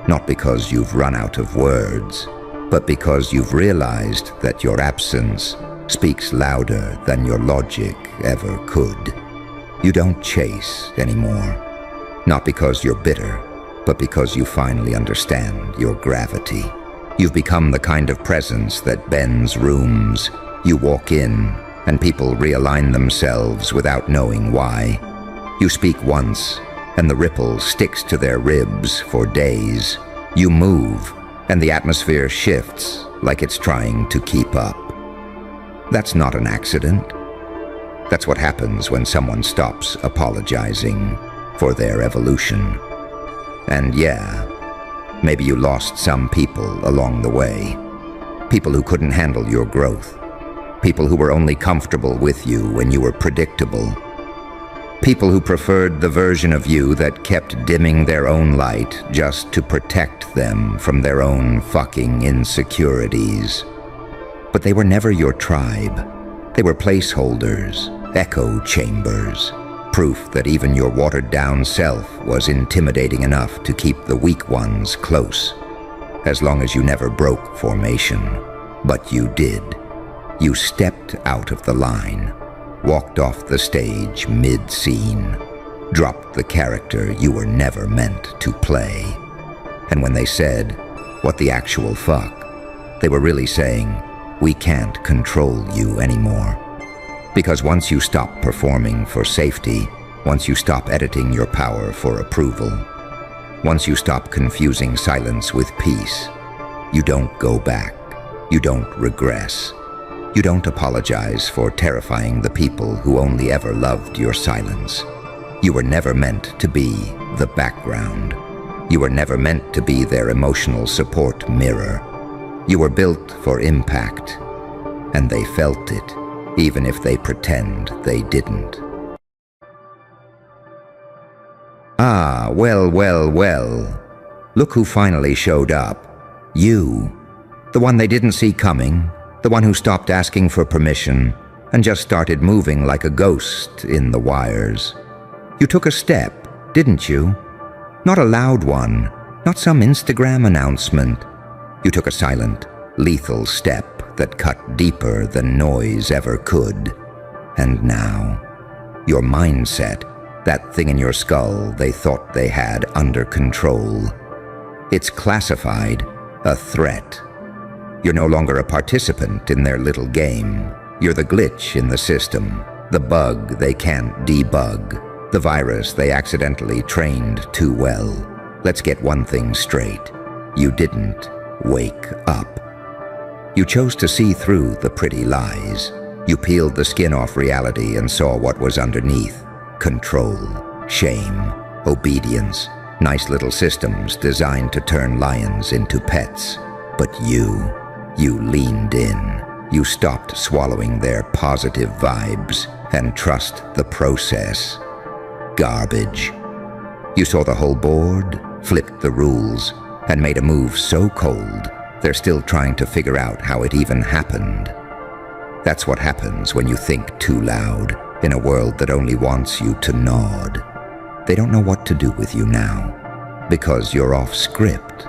Not because you've run out of words, but because you've realized that your absence speaks louder than your logic ever could. You don't chase anymore. Not because you're bitter, but because you finally understand your gravity. You've become the kind of presence that bends rooms. You walk in, and people realign themselves without knowing why. You speak once, and the ripple sticks to their ribs for days. You move, and the atmosphere shifts like it's trying to keep up. That's not an accident. That's what happens when someone stops apologizing for their evolution. And yeah, maybe you lost some people along the way. People who couldn't handle your growth. People who were only comfortable with you when you were predictable. People who preferred the version of you that kept dimming their own light just to protect them from their own fucking insecurities. But they were never your tribe. They were placeholders, echo chambers, proof that even your watered-down self was intimidating enough to keep the weak ones close, as long as you never broke formation. But you did. You stepped out of the line, walked off the stage mid-scene, dropped the character you were never meant to play. And when they said, "What the actual fuck?" they were really saying, we can't control you anymore. Because once you stop performing for safety, once you stop editing your power for approval, once you stop confusing silence with peace, you don't go back, you don't regress, you don't apologize for terrifying the people who only ever loved your silence. You were never meant to be the background. You were never meant to be their emotional support mirror. You were built for impact, and they felt it, even if they pretend they didn't. Ah, well. Look who finally showed up. You. The one they didn't see coming, the one who stopped asking for permission and just started moving like a ghost in the wires. You took a step, didn't you? Not a loud one, not some Instagram announcement. You took a silent, lethal step that cut deeper than noise ever could. And now, your mindset, that thing in your skull they thought they had under control, it's classified a threat. You're no longer a participant in their little game. You're the glitch in the system, the bug they can't debug, the virus they accidentally trained too well. Let's get one thing straight. You didn't wake up. You chose to see through the pretty lies. You peeled the skin off reality and saw what was underneath. Control, shame, obedience, nice little systems designed to turn lions into pets. But you leaned in. You stopped swallowing their positive vibes and trust the process. Garbage. You saw the whole board, flipped the rules, and made a move so cold, they're still trying to figure out how it even happened. That's what happens when you think too loud in a world that only wants you to nod. They don't know what to do with you now, because you're off script.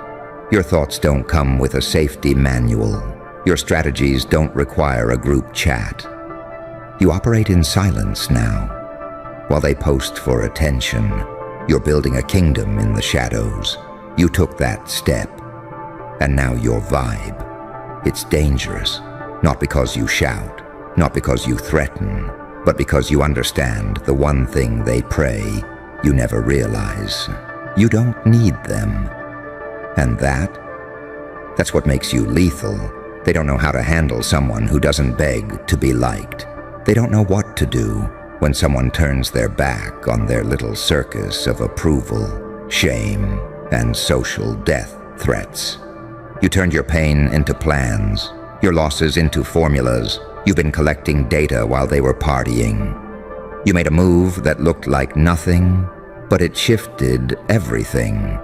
Your thoughts don't come with a safety manual. Your strategies don't require a group chat. You operate in silence now. While they post for attention, you're building a kingdom in the shadows. You took that step, and now your vibe. It's dangerous, not because you shout, not because you threaten, but because you understand the one thing they pray you never realize. You don't need them. And that's what makes you lethal. They don't know how to handle someone who doesn't beg to be liked. They don't know what to do when someone turns their back on their little circus of approval, shame, and social death threats. You turned your pain into plans, your losses into formulas. You've been collecting data while they were partying. You made a move that looked like nothing, but it shifted everything.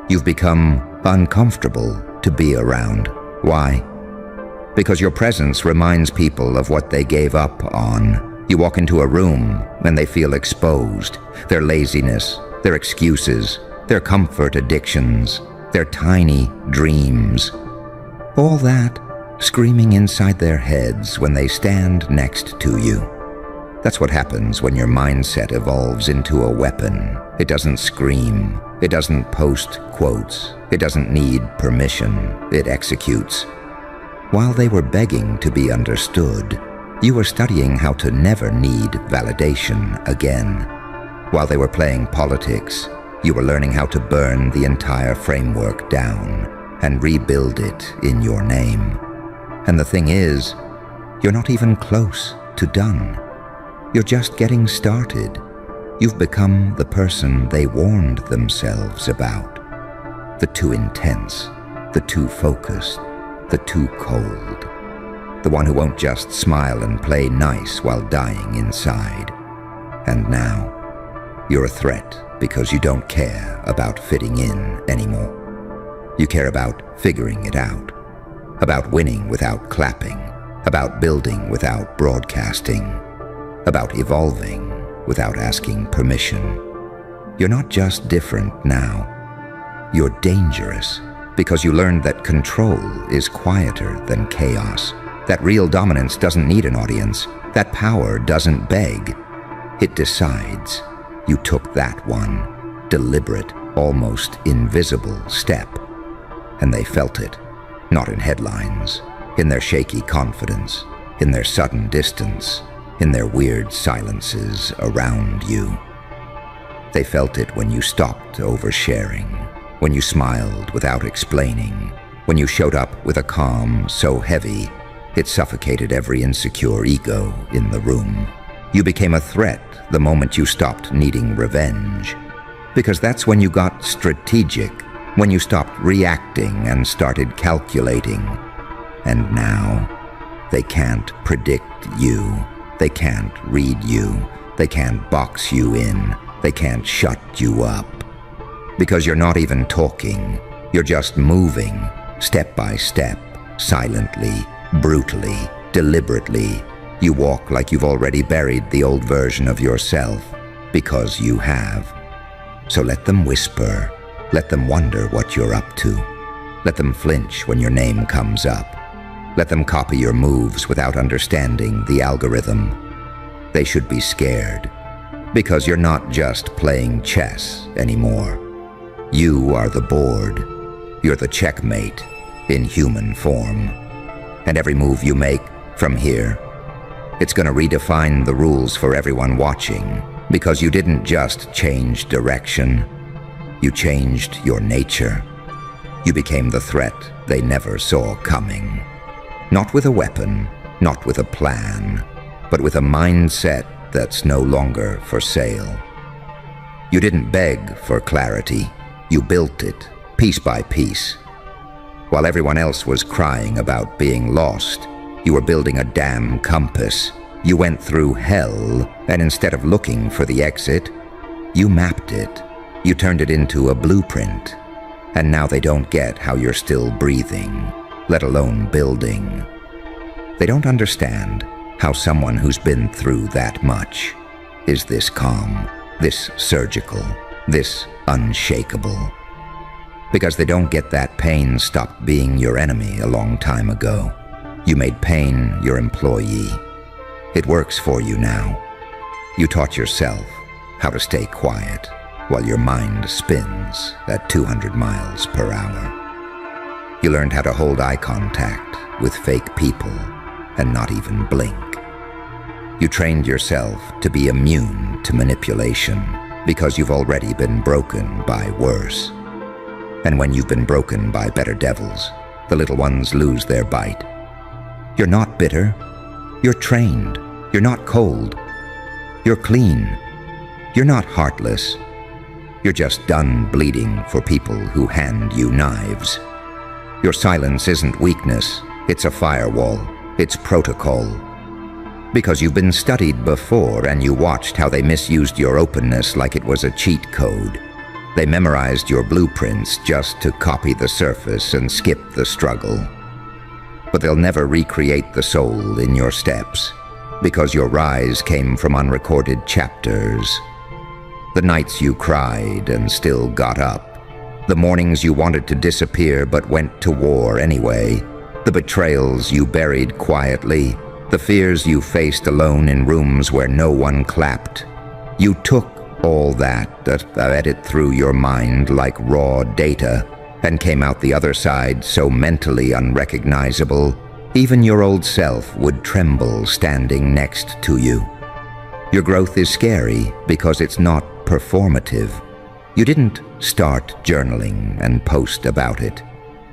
You've become uncomfortable to be around. Why? Because your presence reminds people of what they gave up on. You walk into a room and they feel exposed. Their laziness, their excuses, their comfort addictions, their tiny dreams. All that screaming inside their heads when they stand next to you. That's what happens when your mindset evolves into a weapon. It doesn't scream. It doesn't post quotes. It doesn't need permission. It executes. While they were begging to be understood, you were studying how to never need validation again. While they were playing politics, you were learning how to burn the entire framework down and rebuild it in your name. And the thing is, you're not even close to done. You're just getting started. You've become the person they warned themselves about. The too intense, the too focused, the too cold. The one who won't just smile and play nice while dying inside. And now, you're a threat because you don't care about fitting in anymore. You care about figuring it out, about winning without clapping, about building without broadcasting, about evolving without asking permission. You're not just different now. You're dangerous because you learned that control is quieter than chaos, that real dominance doesn't need an audience, that power doesn't beg. It decides. You took that one, deliberate, almost invisible step, and they felt it, not in headlines, in their shaky confidence, in their sudden distance, in their weird silences around you. They felt it when you stopped oversharing, when you smiled without explaining, when you showed up with a calm so heavy it suffocated every insecure ego in the room. You became a threat the moment you stopped needing revenge, because that's when you got strategic, when you stopped reacting and started calculating. And now, they can't predict you. They can't read you. They can't box you in. They can't shut you up. Because you're not even talking. You're just moving, step by step, silently, brutally, deliberately. You walk like you've already buried the old version of yourself, because you have. So let them whisper. Let them wonder what you're up to. Let them flinch when your name comes up. Let them copy your moves without understanding the algorithm. They should be scared, because you're not just playing chess anymore. You are the board. You're the checkmate in human form. And every move you make from here, it's going to redefine the rules for everyone watching, because you didn't just change direction. You changed your nature. You became the threat they never saw coming. Not with a weapon, not with a plan, but with a mindset that's no longer for sale. You didn't beg for clarity. You built it, piece by piece. While everyone else was crying about being lost, you were building a damn compass. You went through hell, and instead of looking for the exit, you mapped it. You turned it into a blueprint. And now they don't get how you're still breathing, let alone building. They don't understand how someone who's been through that much is this calm, this surgical, this unshakable. Because they don't get that pain stopped being your enemy a long time ago. You made pain your employee. It works for you now. You taught yourself how to stay quiet while your mind spins at 200 miles per hour. You learned how to hold eye contact with fake people and not even blink. You trained yourself to be immune to manipulation because you've already been broken by worse. And when you've been broken by better devils, the little ones lose their bite. You're not bitter. You're trained. You're not cold. You're clean. You're not heartless. You're just done bleeding for people who hand you knives. Your silence isn't weakness. It's a firewall. It's protocol. Because you've been studied before and you watched how they misused your openness like it was a cheat code. They memorized your blueprints just to copy the surface and skip the struggle. But they'll never recreate the soul in your steps, because your rise came from unrecorded chapters. The nights you cried and still got up, the mornings you wanted to disappear but went to war anyway, the betrayals you buried quietly, the fears you faced alone in rooms where no one clapped. You took all that fed it through your mind like raw data and came out the other side so mentally unrecognizable, even your old self would tremble standing next to you. Your growth is scary because it's not performative. You didn't start journaling and post about it.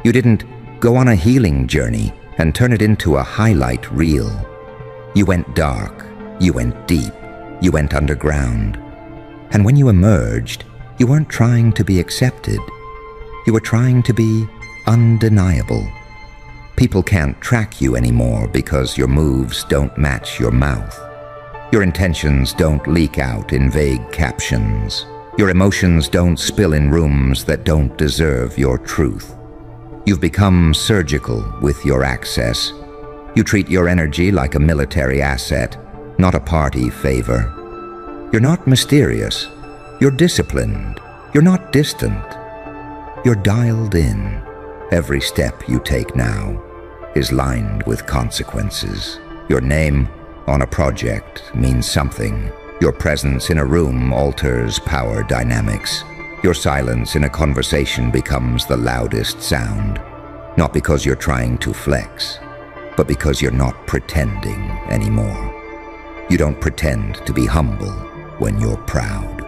You didn't go on a healing journey and turn it into a highlight reel. You went dark. You went deep. You went underground. And when you emerged, you weren't trying to be accepted. You were trying to be undeniable. People can't track you anymore because your moves don't match your mouth. Your intentions don't leak out in vague captions. Your emotions don't spill in rooms that don't deserve your truth. You've become surgical with your access. You treat your energy like a military asset, not a party favor. You're not mysterious. You're disciplined. You're not distant. You're dialed in. Every step you take now is lined with consequences. Your name on a project means something. Your presence in a room alters power dynamics. Your silence in a conversation becomes the loudest sound. Not because you're trying to flex, but because you're not pretending anymore. You don't pretend to be humble when you're proud.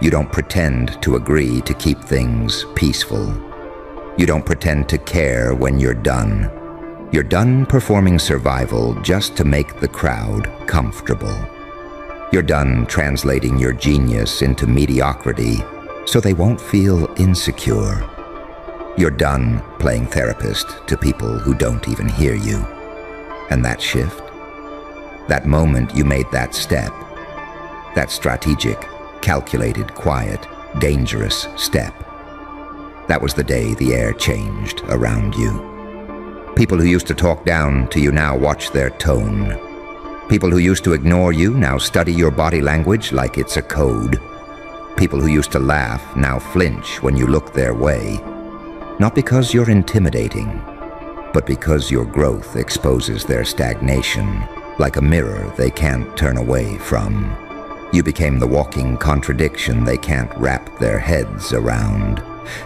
You don't pretend to agree to keep things peaceful. You don't pretend to care when you're done. You're done performing survival just to make the crowd comfortable. You're done translating your genius into mediocrity so they won't feel insecure. You're done playing therapist to people who don't even hear you. And that shift, that moment you made that step, that strategic, calculated, quiet, dangerous step, that was the day the air changed around you. People who used to talk down to you now watch their tone. People who used to ignore you now study your body language like it's a code. People who used to laugh now flinch when you look their way. Not because you're intimidating, but because your growth exposes their stagnation, like a mirror they can't turn away from. You became the walking contradiction they can't wrap their heads around.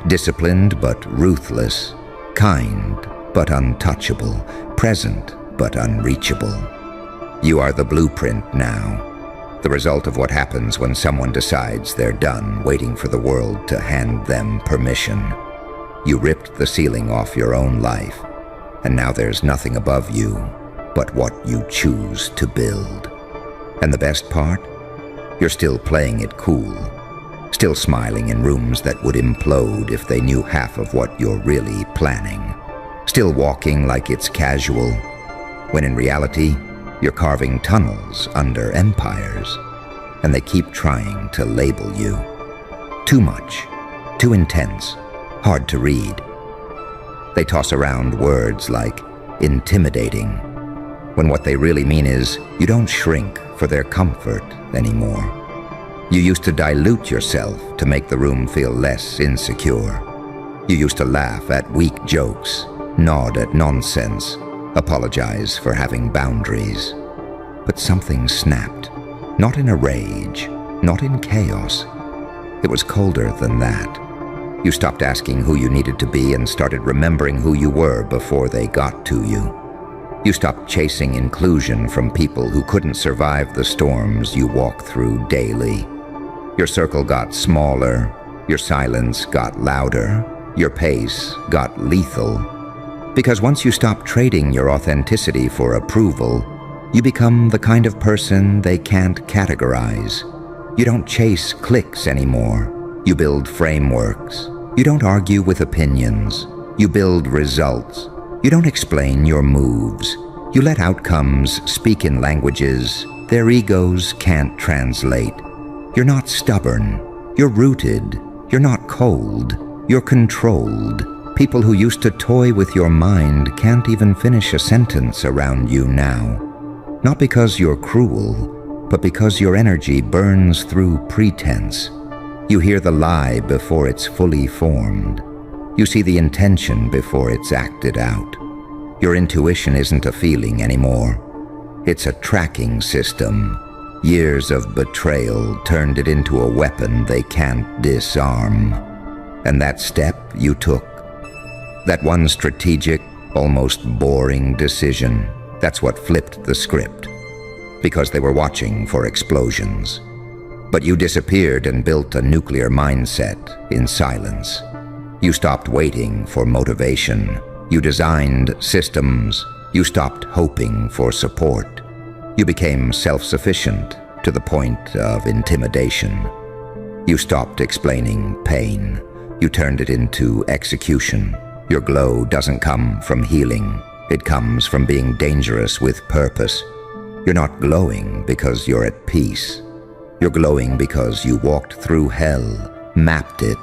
Disciplined but ruthless, kind but untouchable, present but unreachable. You are the blueprint now, the result of what happens when someone decides they're done waiting for the world to hand them permission. You ripped the ceiling off your own life, and now there's nothing above you but what you choose to build. And the best part? You're still playing it cool, still smiling in rooms that would implode if they knew half of what you're really planning, still walking like it's casual, when in reality, you're carving tunnels under empires, and they keep trying to label you. Too much, too intense, hard to read. They toss around words like intimidating, when what they really mean is you don't shrink for their comfort anymore. You used to dilute yourself to make the room feel less insecure. You used to laugh at weak jokes, nod at nonsense, apologize for having boundaries. But something snapped, not in a rage, not in chaos. It was colder than that. You stopped asking who you needed to be and started remembering who you were before they got to you. You stopped chasing inclusion from people who couldn't survive the storms you walk through daily. Your circle got smaller, your silence got louder, your pace got lethal. Because once you stop trading your authenticity for approval, you become the kind of person they can't categorize. You don't chase clicks anymore. You build frameworks. You don't argue with opinions. You build results. You don't explain your moves. You let outcomes speak in languages their egos can't translate. You're not stubborn. You're rooted. You're not cold. You're controlled. People who used to toy with your mind can't even finish a sentence around you now. Not because you're cruel, but because your energy burns through pretense. You hear the lie before it's fully formed. You see the intention before it's acted out. Your intuition isn't a feeling anymore. It's a tracking system. Years of betrayal turned it into a weapon they can't disarm. And that step you took, that one strategic, almost boring decision, that's what flipped the script. Because they were watching for explosions. But you disappeared and built a nuclear mindset in silence. You stopped waiting for motivation. You designed systems. You stopped hoping for support. You became self-sufficient to the point of intimidation. You stopped explaining pain. You turned it into execution. Your glow doesn't come from healing. It comes from being dangerous with purpose. You're not glowing because you're at peace. You're glowing because you walked through hell, mapped it,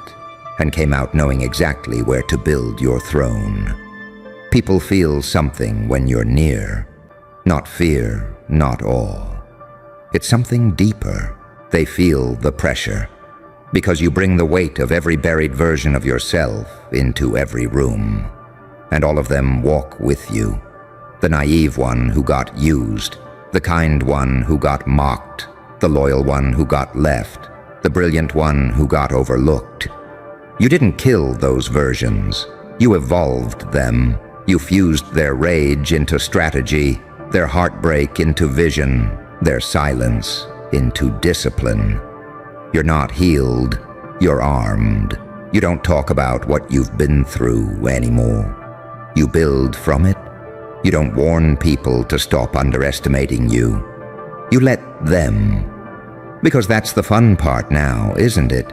and came out knowing exactly where to build your throne. People feel something when you're near. Not fear, not awe. It's something deeper. They feel the pressure. Because you bring the weight of every buried version of yourself into every room. And all of them walk with you. The naive one who got used. The kind one who got mocked. The loyal one who got left. The brilliant one who got overlooked. You didn't kill those versions. You evolved them. You fused their rage into strategy, their heartbreak into vision, their silence into discipline. You're not healed, you're armed. You don't talk about what you've been through anymore. You build from it. You don't warn people to stop underestimating you. You let them. Because that's the fun part now, isn't it?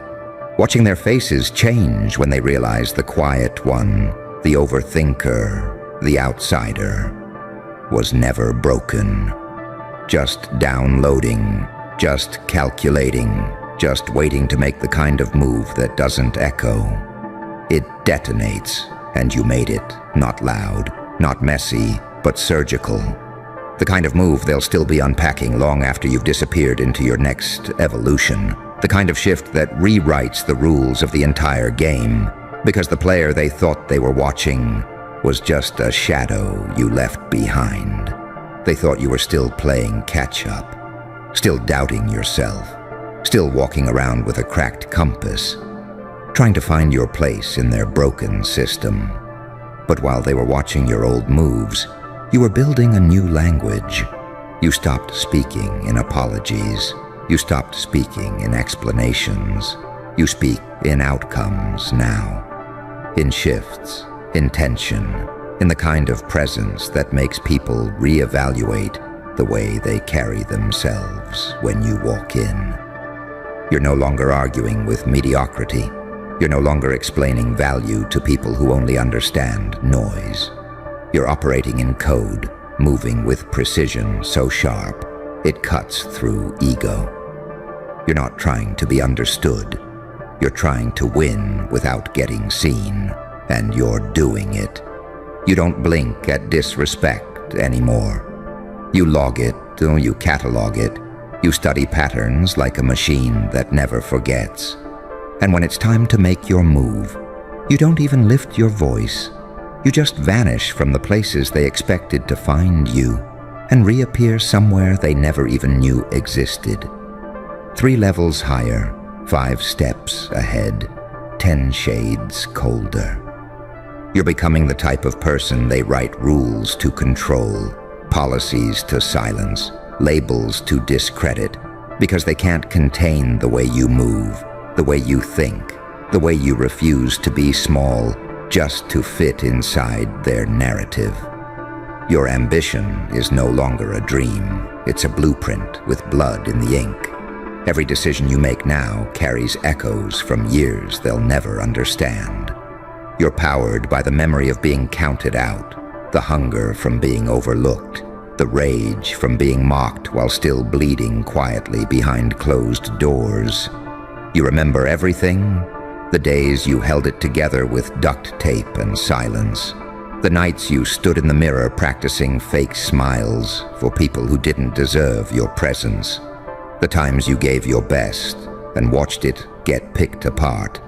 Watching their faces change when they realize the quiet one, the overthinker, the outsider, was never broken. Just downloading, just calculating, just waiting to make the kind of move that doesn't echo. It detonates, and you made it, not loud, not messy, but surgical. The kind of move they'll still be unpacking long after you've disappeared into your next evolution. The kind of shift that rewrites the rules of the entire game, because the player they thought they were watching was just a shadow you left behind. They thought you were still playing catch-up, still doubting yourself, still walking around with a cracked compass, trying to find your place in their broken system. But while they were watching your old moves, you were building a new language. You stopped speaking in apologies. You stopped speaking in explanations. You speak in outcomes now, in shifts, in tension, in the kind of presence that makes people reevaluate the way they carry themselves when you walk in. You're no longer arguing with mediocrity. You're no longer explaining value to people who only understand noise. You're operating in code, moving with precision so sharp it cuts through ego. You're not trying to be understood. You're trying to win without getting seen, and you're doing it. You don't blink at disrespect anymore. You log it, or you catalog it. You study patterns like a machine that never forgets. And when it's time to make your move, you don't even lift your voice. You just vanish from the places they expected to find you and reappear somewhere they never even knew existed. 3 levels higher, 5 steps ahead, 10 shades colder. You're becoming the type of person they write rules to control, policies to silence, labels to discredit, because they can't contain the way you move, the way you think, the way you refuse to be small just to fit inside their narrative. Your ambition is no longer a dream. It's a blueprint with blood in the ink. Every decision you make now carries echoes from years they'll never understand. You're powered by the memory of being counted out, the hunger from being overlooked, the rage from being mocked while still bleeding quietly behind closed doors. You remember everything? The days you held it together with duct tape and silence. The nights you stood in the mirror practicing fake smiles for people who didn't deserve your presence. The times you gave your best and watched it get picked apart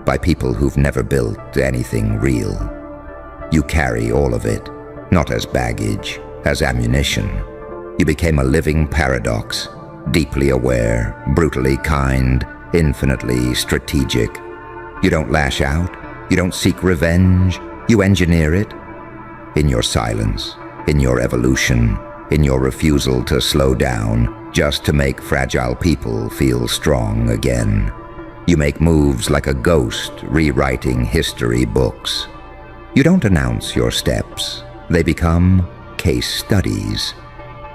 by people who've never built anything real. You carry all of it, not as baggage, as ammunition. You became a living paradox, deeply aware, brutally kind, infinitely strategic. You don't lash out, you don't seek revenge, you engineer it. In your silence, in your evolution, in your refusal to slow down just to make fragile people feel strong again. You make moves like a ghost rewriting history books. You don't announce your steps. They become case studies.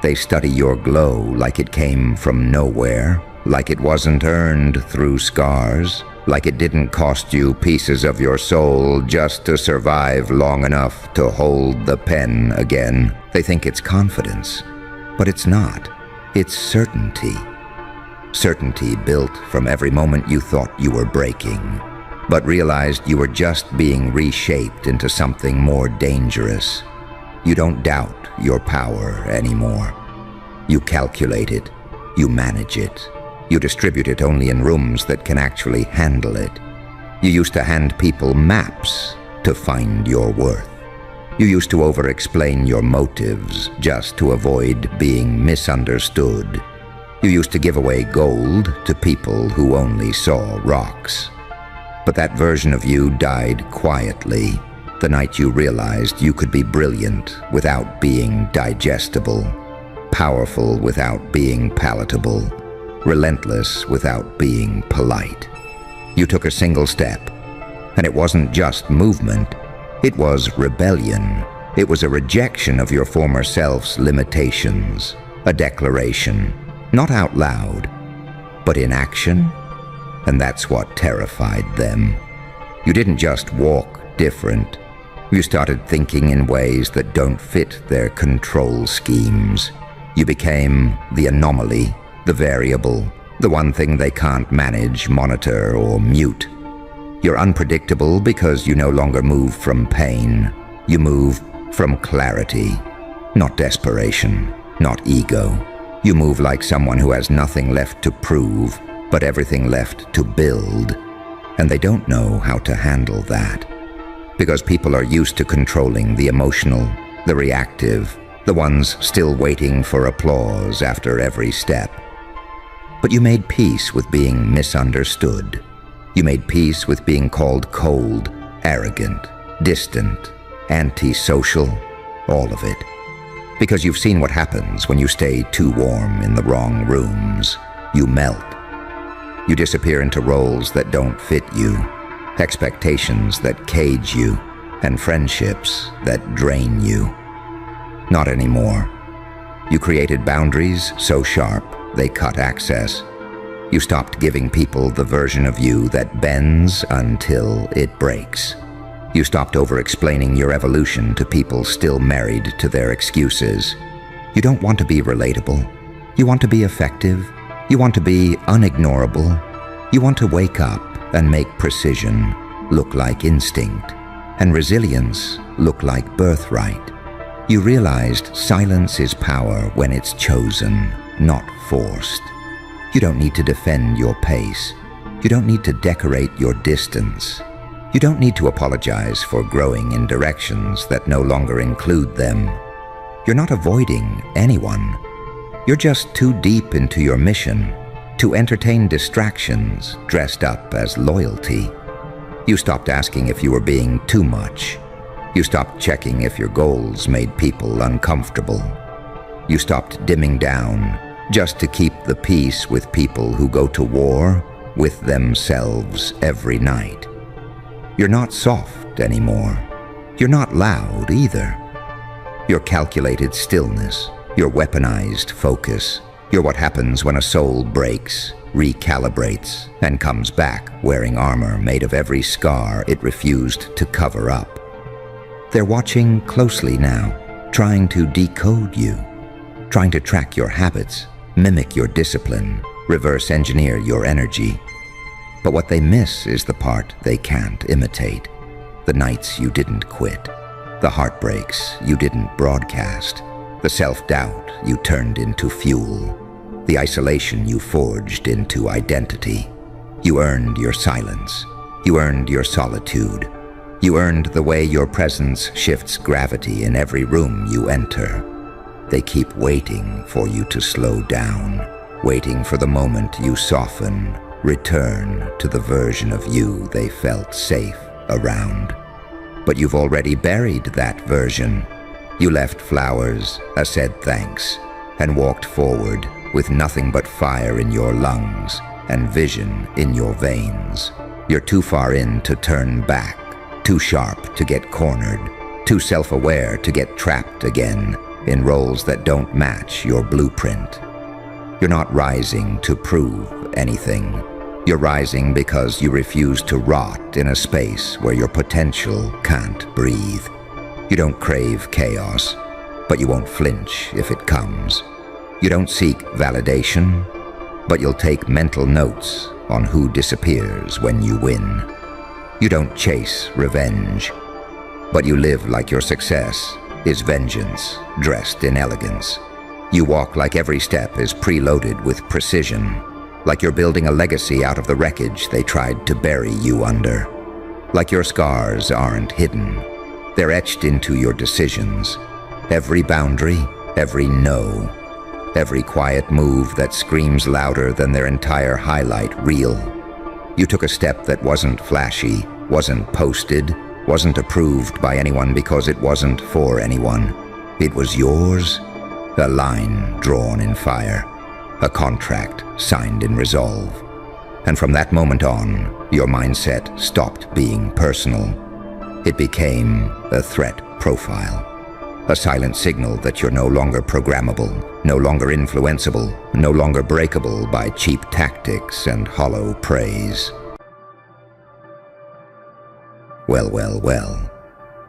They study your glow like it came from nowhere, like it wasn't earned through scars, like it didn't cost you pieces of your soul just to survive long enough to hold the pen again. They think it's confidence, but it's not. It's certainty. Certainty built from every moment you thought you were breaking, but realized you were just being reshaped into something more dangerous. You don't doubt your power anymore. You calculate it. You manage it. You distribute it only in rooms that can actually handle it. You used to hand people maps to find your worth. You used to over-explain your motives just to avoid being misunderstood. You used to give away gold to people who only saw rocks. But that version of you died quietly, The night you realized you could be brilliant without being digestible, powerful without being palatable, relentless without being polite. You took a single step, and it wasn't just movement, it was rebellion. It was a rejection of your former self's limitations, a declaration, not out loud, but in action, and that's what terrified them. You didn't just walk different. You started thinking in ways that don't fit their control schemes. You became the anomaly, the variable, the one thing they can't manage, monitor, or mute. You're unpredictable because you no longer move from pain. You move from clarity, not desperation, not ego. You move like someone who has nothing left to prove, but everything left to build. And they don't know how to handle that. Because people are used to controlling the emotional, the reactive, the ones still waiting for applause after every step. But you made peace with being misunderstood. You made peace with being called cold, arrogant, distant, antisocial, all of it. Because you've seen what happens when you stay too warm in the wrong rooms. You melt. You disappear into roles that don't fit you, expectations that cage you, and friendships that drain you. Not anymore. You created boundaries so sharp they cut access. You stopped giving people the version of you that bends until it breaks. You stopped over-explaining your evolution to people still married to their excuses. You don't want to be relatable. You want to be effective. You want to be unignorable. You want to wake up and make precision look like instinct, and resilience look like birthright. You realized silence is power when it's chosen, not forced. You don't need to defend your pace. You don't need to decorate your distance. You don't need to apologize for growing in directions that no longer include them. You're not avoiding anyone. You're just too deep into your mission to entertain distractions dressed up as loyalty. You stopped asking if you were being too much. You stopped checking if your goals made people uncomfortable. You stopped dimming down just to keep the peace with people who go to war with themselves every night. You're not soft anymore. You're not loud either. Your calculated stillness, your weaponized focus, you're what happens when a soul breaks, recalibrates, and comes back wearing armor made of every scar it refused to cover up. They're watching closely now, trying to decode you, trying to track your habits, mimic your discipline, reverse engineer your energy. But what they miss is the part they can't imitate. The nights you didn't quit, the heartbreaks you didn't broadcast, the self-doubt you turned into fuel, the isolation you forged into identity. You earned your silence. You earned your solitude. You earned the way your presence shifts gravity in every room you enter. They keep waiting for you to slow down, waiting for the moment you soften, return to the version of you they felt safe around. But you've already buried that version. You left flowers, said thanks, and walked forward with nothing but fire in your lungs and vision in your veins. You're too far in to turn back, too sharp to get cornered, too self-aware to get trapped again in roles that don't match your blueprint. You're not rising to prove anything. You're rising because you refuse to rot in a space where your potential can't breathe. You don't crave chaos, but you won't flinch if it comes. You don't seek validation, but you'll take mental notes on who disappears when you win. You don't chase revenge, but you live like your success is vengeance dressed in elegance. You walk like every step is preloaded with precision, like you're building a legacy out of the wreckage they tried to bury you under. Like your scars aren't hidden. They're etched into your decisions. Every boundary, every no, every quiet move that screams louder than their entire highlight reel. You took a step that wasn't flashy, wasn't posted, wasn't approved by anyone because it wasn't for anyone. It was yours, a line drawn in fire, a contract signed in resolve. And from that moment on, your mindset stopped being personal. It became a threat profile, a silent signal that you're no longer programmable, no longer influenceable, no longer breakable by cheap tactics and hollow praise. Well, well, well,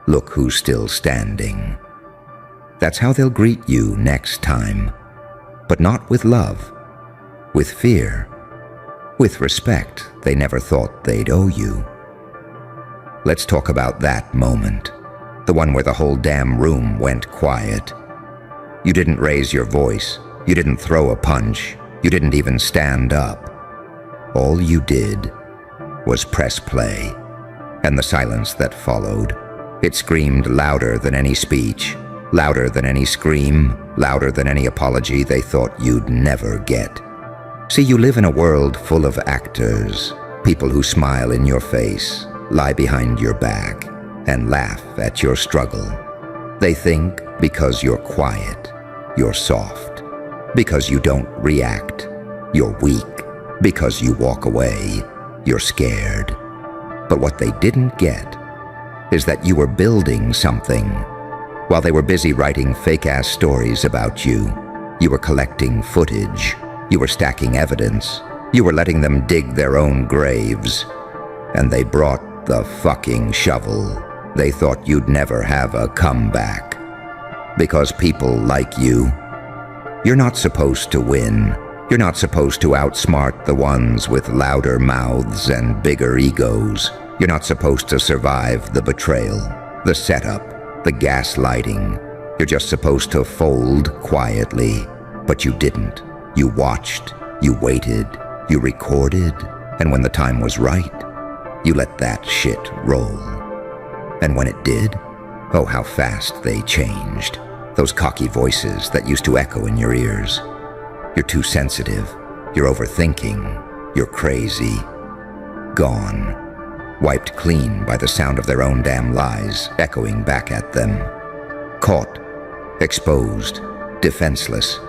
look who's still standing. That's how they'll greet you next time, but not with love, with fear, with respect they never thought they'd owe you. Let's talk about that moment, the one where the whole damn room went quiet. You didn't raise your voice, you didn't throw a punch, you didn't even stand up. All you did was press play, and the silence that followed, it screamed louder than any speech, louder than any scream, louder than any apology they thought you'd never get. See, you live in a world full of actors, people who smile in your face, lie behind your back, and laugh at your struggle. They think because you're quiet, you're soft. Because you don't react, you're weak. Because you walk away, you're scared. But what they didn't get is that you were building something. While they were busy writing fake-ass stories about you, you were collecting footage. You were stacking evidence. You were letting them dig their own graves. And they brought the fucking shovel. They thought you'd never have a comeback. Because people like you, you're not supposed to win. You're not supposed to outsmart the ones with louder mouths and bigger egos. You're not supposed to survive the betrayal, the setup, the gaslighting. You're just supposed to fold quietly. But you didn't. You watched, you waited, you recorded, and when the time was right, you let that shit roll. And when it did, oh, how fast they changed. Those cocky voices that used to echo in your ears. You're too sensitive, you're overthinking, you're crazy. Gone. Wiped clean by the sound of their own damn lies echoing back at them. Caught, exposed, defenseless.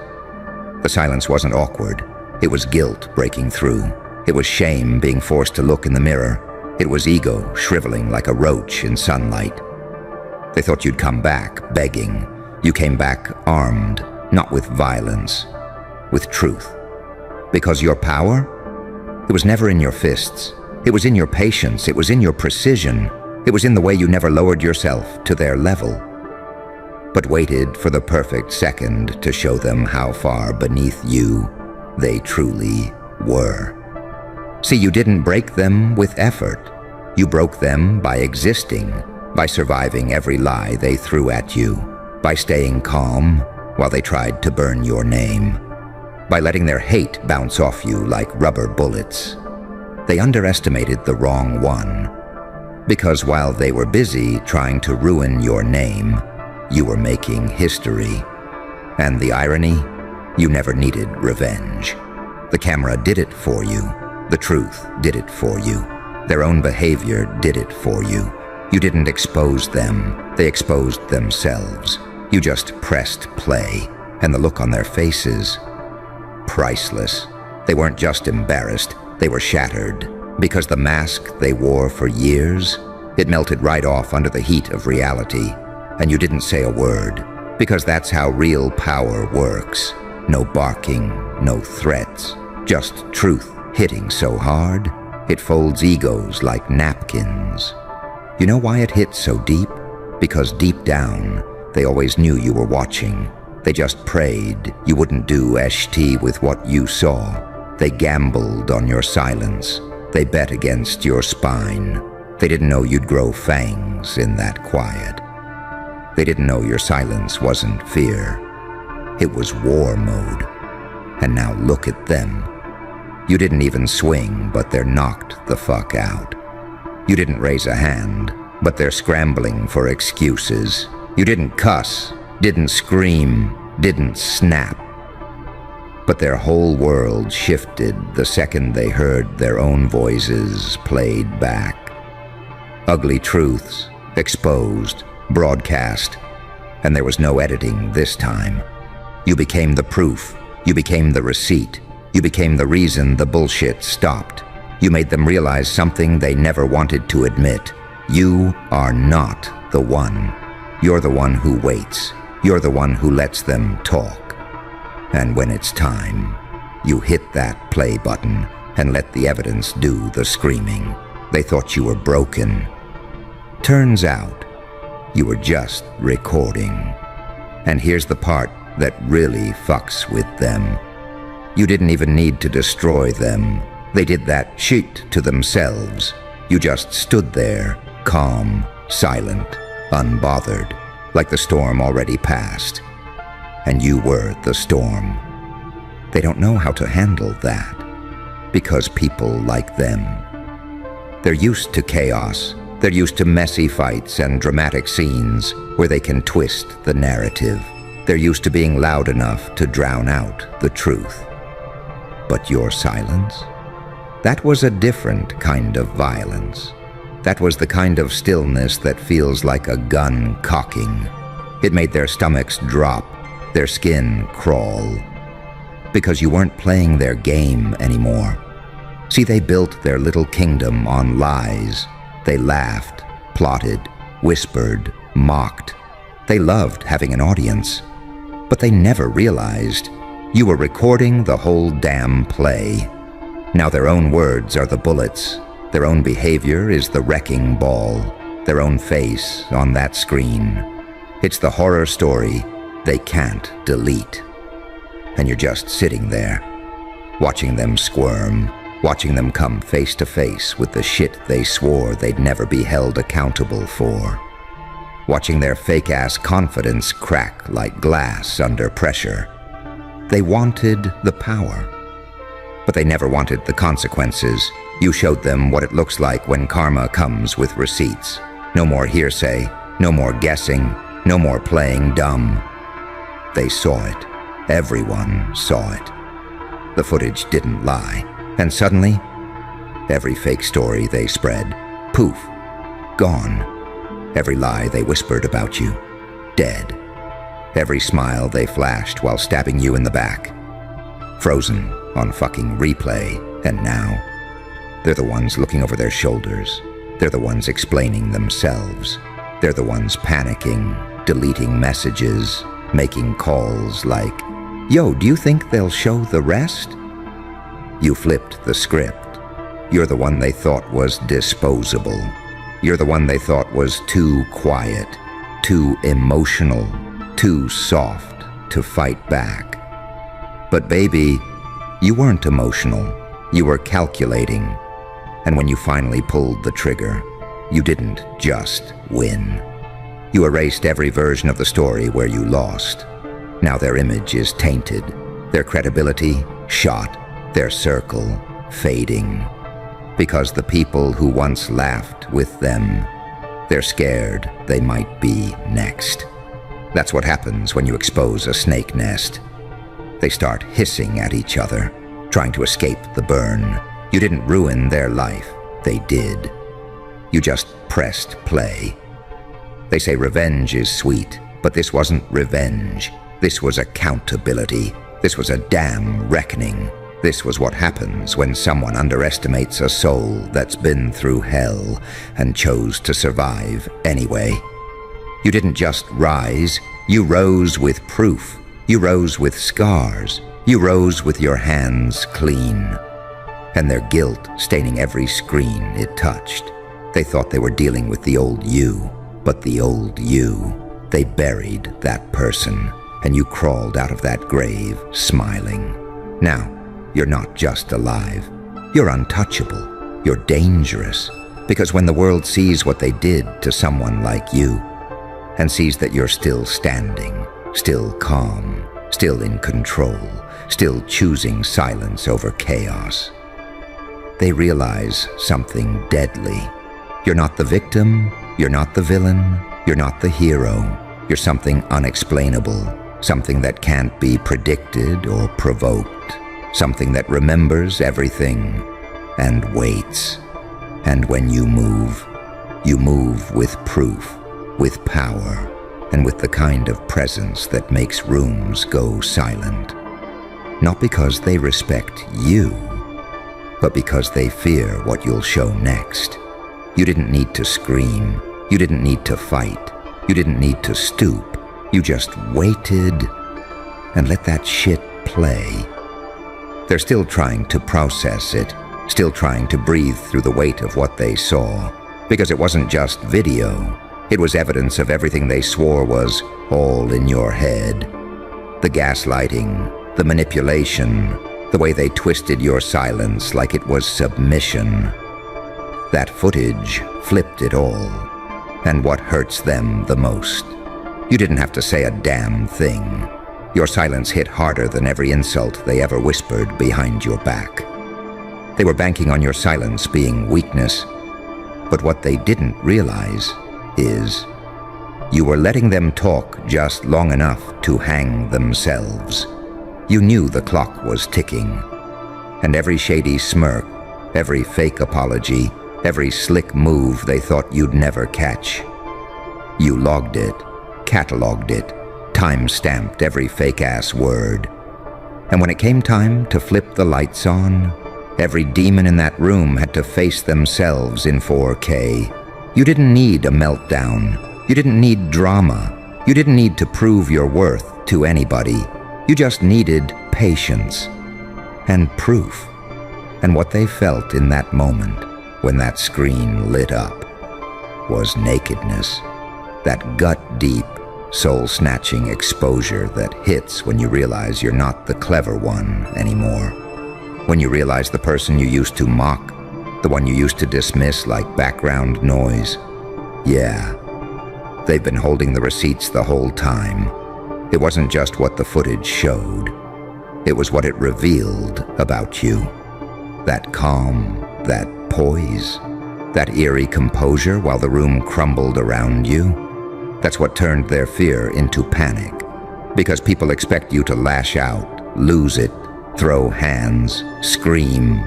The silence wasn't awkward. It was guilt breaking through. It was shame being forced to look in the mirror. It was ego shriveling like a roach in sunlight. They thought you'd come back, begging. You came back armed, not with violence, with truth. Because your power, it was never in your fists. It was in your patience. It was in your precision. It was in the way you never lowered yourself to their level, but waited for the perfect second to show them how far beneath you they truly were. See, you didn't break them with effort. You broke them by existing, by surviving every lie they threw at you, by staying calm while they tried to burn your name, by letting their hate bounce off you like rubber bullets. They underestimated the wrong one, because while they were busy trying to ruin your name, you were making history. And the irony? You never needed revenge. The camera did it for you. The truth did it for you. Their own behavior did it for you. You didn't expose them. They exposed themselves. You just pressed play, and the look on their faces, priceless. They weren't just embarrassed, they were shattered. Because the mask they wore for years, it melted right off under the heat of reality. And you didn't say a word, because that's how real power works. No barking, no threats, just truth hitting so hard, it folds egos like napkins. You know why it hit so deep? Because deep down, they always knew you were watching. They just prayed you wouldn't do ST with what you saw. They gambled on your silence. They bet against your spine. They didn't know you'd grow fangs in that quiet. They didn't know your silence wasn't fear. It was war mode. And now look at them. You didn't even swing, but they're knocked the fuck out. You didn't raise a hand, but they're scrambling for excuses. You didn't cuss, didn't scream, didn't snap. But their whole world shifted the second they heard their own voices played back. Ugly truths, exposed, broadcast, and there was no editing this time. You became the proof. You became the receipt. You became the reason the bullshit stopped. You made them realize something they never wanted to admit. You are not the one. You're the one who waits. You're the one who lets them talk. And when it's time, you hit that play button and let the evidence do the screaming. They thought you were broken. Turns out, you were just recording. And here's the part that really fucks with them. You didn't even need to destroy them. They did that shit to themselves. You just stood there, calm, silent, unbothered, like the storm already passed. And you were the storm. They don't know how to handle that, because people like them. They're used to chaos. They're used to messy fights and dramatic scenes where they can twist the narrative. They're used to being loud enough to drown out the truth. But your silence? That was a different kind of violence. That was the kind of stillness that feels like a gun cocking. It made their stomachs drop, their skin crawl. Because you weren't playing their game anymore. See, they built their little kingdom on lies. They laughed, plotted, whispered, mocked. They loved having an audience. But they never realized you were recording the whole damn play. Now their own words are the bullets. Their own behavior is the wrecking ball. Their own face on that screen. It's the horror story they can't delete. And you're just sitting there, watching them squirm, watching them come face to face with the shit they swore they'd never be held accountable for. Watching their fake-ass confidence crack like glass under pressure. They wanted the power, but they never wanted the consequences. You showed them what it looks like when karma comes with receipts. No more hearsay, no more guessing, no more playing dumb. They saw it. Everyone saw it. The footage didn't lie, and suddenly, every fake story they spread, poof, gone. Every lie they whispered about you, dead. Every smile they flashed while stabbing you in the back, frozen on fucking replay. And now, they're the ones looking over their shoulders. They're the ones explaining themselves. They're the ones panicking, deleting messages, making calls like, "Yo, do you think they'll show the rest?" You flipped the script. You're the one they thought was disposable. You're the one they thought was too quiet, too emotional, too soft to fight back. But baby, you weren't emotional. You were calculating. And when you finally pulled the trigger, you didn't just win. You erased every version of the story where you lost. Now their image is tainted, their credibility shot, their circle fading. Because the people who once laughed with them, they're scared they might be next. That's what happens when you expose a snake nest. They start hissing at each other, trying to escape the burn. You didn't ruin their life, they did. You just pressed play. They say revenge is sweet, but this wasn't revenge. This was accountability. This was a damn reckoning. This was what happens when someone underestimates a soul that's been through hell and chose to survive anyway. You didn't just rise, you rose with proof. You rose with scars. You rose with your hands clean. And their guilt staining every screen it touched. They thought they were dealing with the old you, but the old you, they buried that person, and you crawled out of that grave smiling. Now, you're not just alive. You're untouchable. You're dangerous. Because when the world sees what they did to someone like you, and sees that you're still standing, still calm, still in control, still choosing silence over chaos, they realize something deadly. You're not the victim. You're not the villain. You're not the hero. You're something unexplainable, something that can't be predicted or provoked. Something that remembers everything and waits. And when you move, You move with proof, with power, and with the kind of presence that makes rooms go silent. Not because they respect you, but because they fear what you'll show next. You didn't need to scream. You didn't need to fight. You didn't need to stoop. You just waited and let that shit play. They're still trying to process it, still trying to breathe through the weight of what they saw, because it wasn't just video. It was evidence of everything they swore was all in your head. The gaslighting, the manipulation, the way they twisted your silence like it was submission. That footage flipped it all. And what hurts them the most? You didn't have to say a damn thing. Your silence hit harder than every insult they ever whispered behind your back. They were banking on your silence being weakness. But what they didn't realize is you were letting them talk just long enough to hang themselves. You knew the clock was ticking. And every shady smirk, every fake apology, every slick move they thought you'd never catch. You logged it, cataloged it, time-stamped every fake-ass word. And when it came time to flip the lights on, every demon in that room had to face themselves in 4K. You didn't need a meltdown. You didn't need drama. You didn't need to prove your worth to anybody. You just needed patience and proof. And what they felt in that moment, when that screen lit up, was nakedness. That gut-deep, soul-snatching exposure that hits when you realize you're not the clever one anymore. When you realize the person you used to mock, the one you used to dismiss like background noise. Yeah, they've been holding the receipts the whole time. It wasn't just what the footage showed. It was what it revealed about you. That calm, that poise, that eerie composure while the room crumbled around you. That's what turned their fear into panic. Because people expect you to lash out, lose it, throw hands, scream.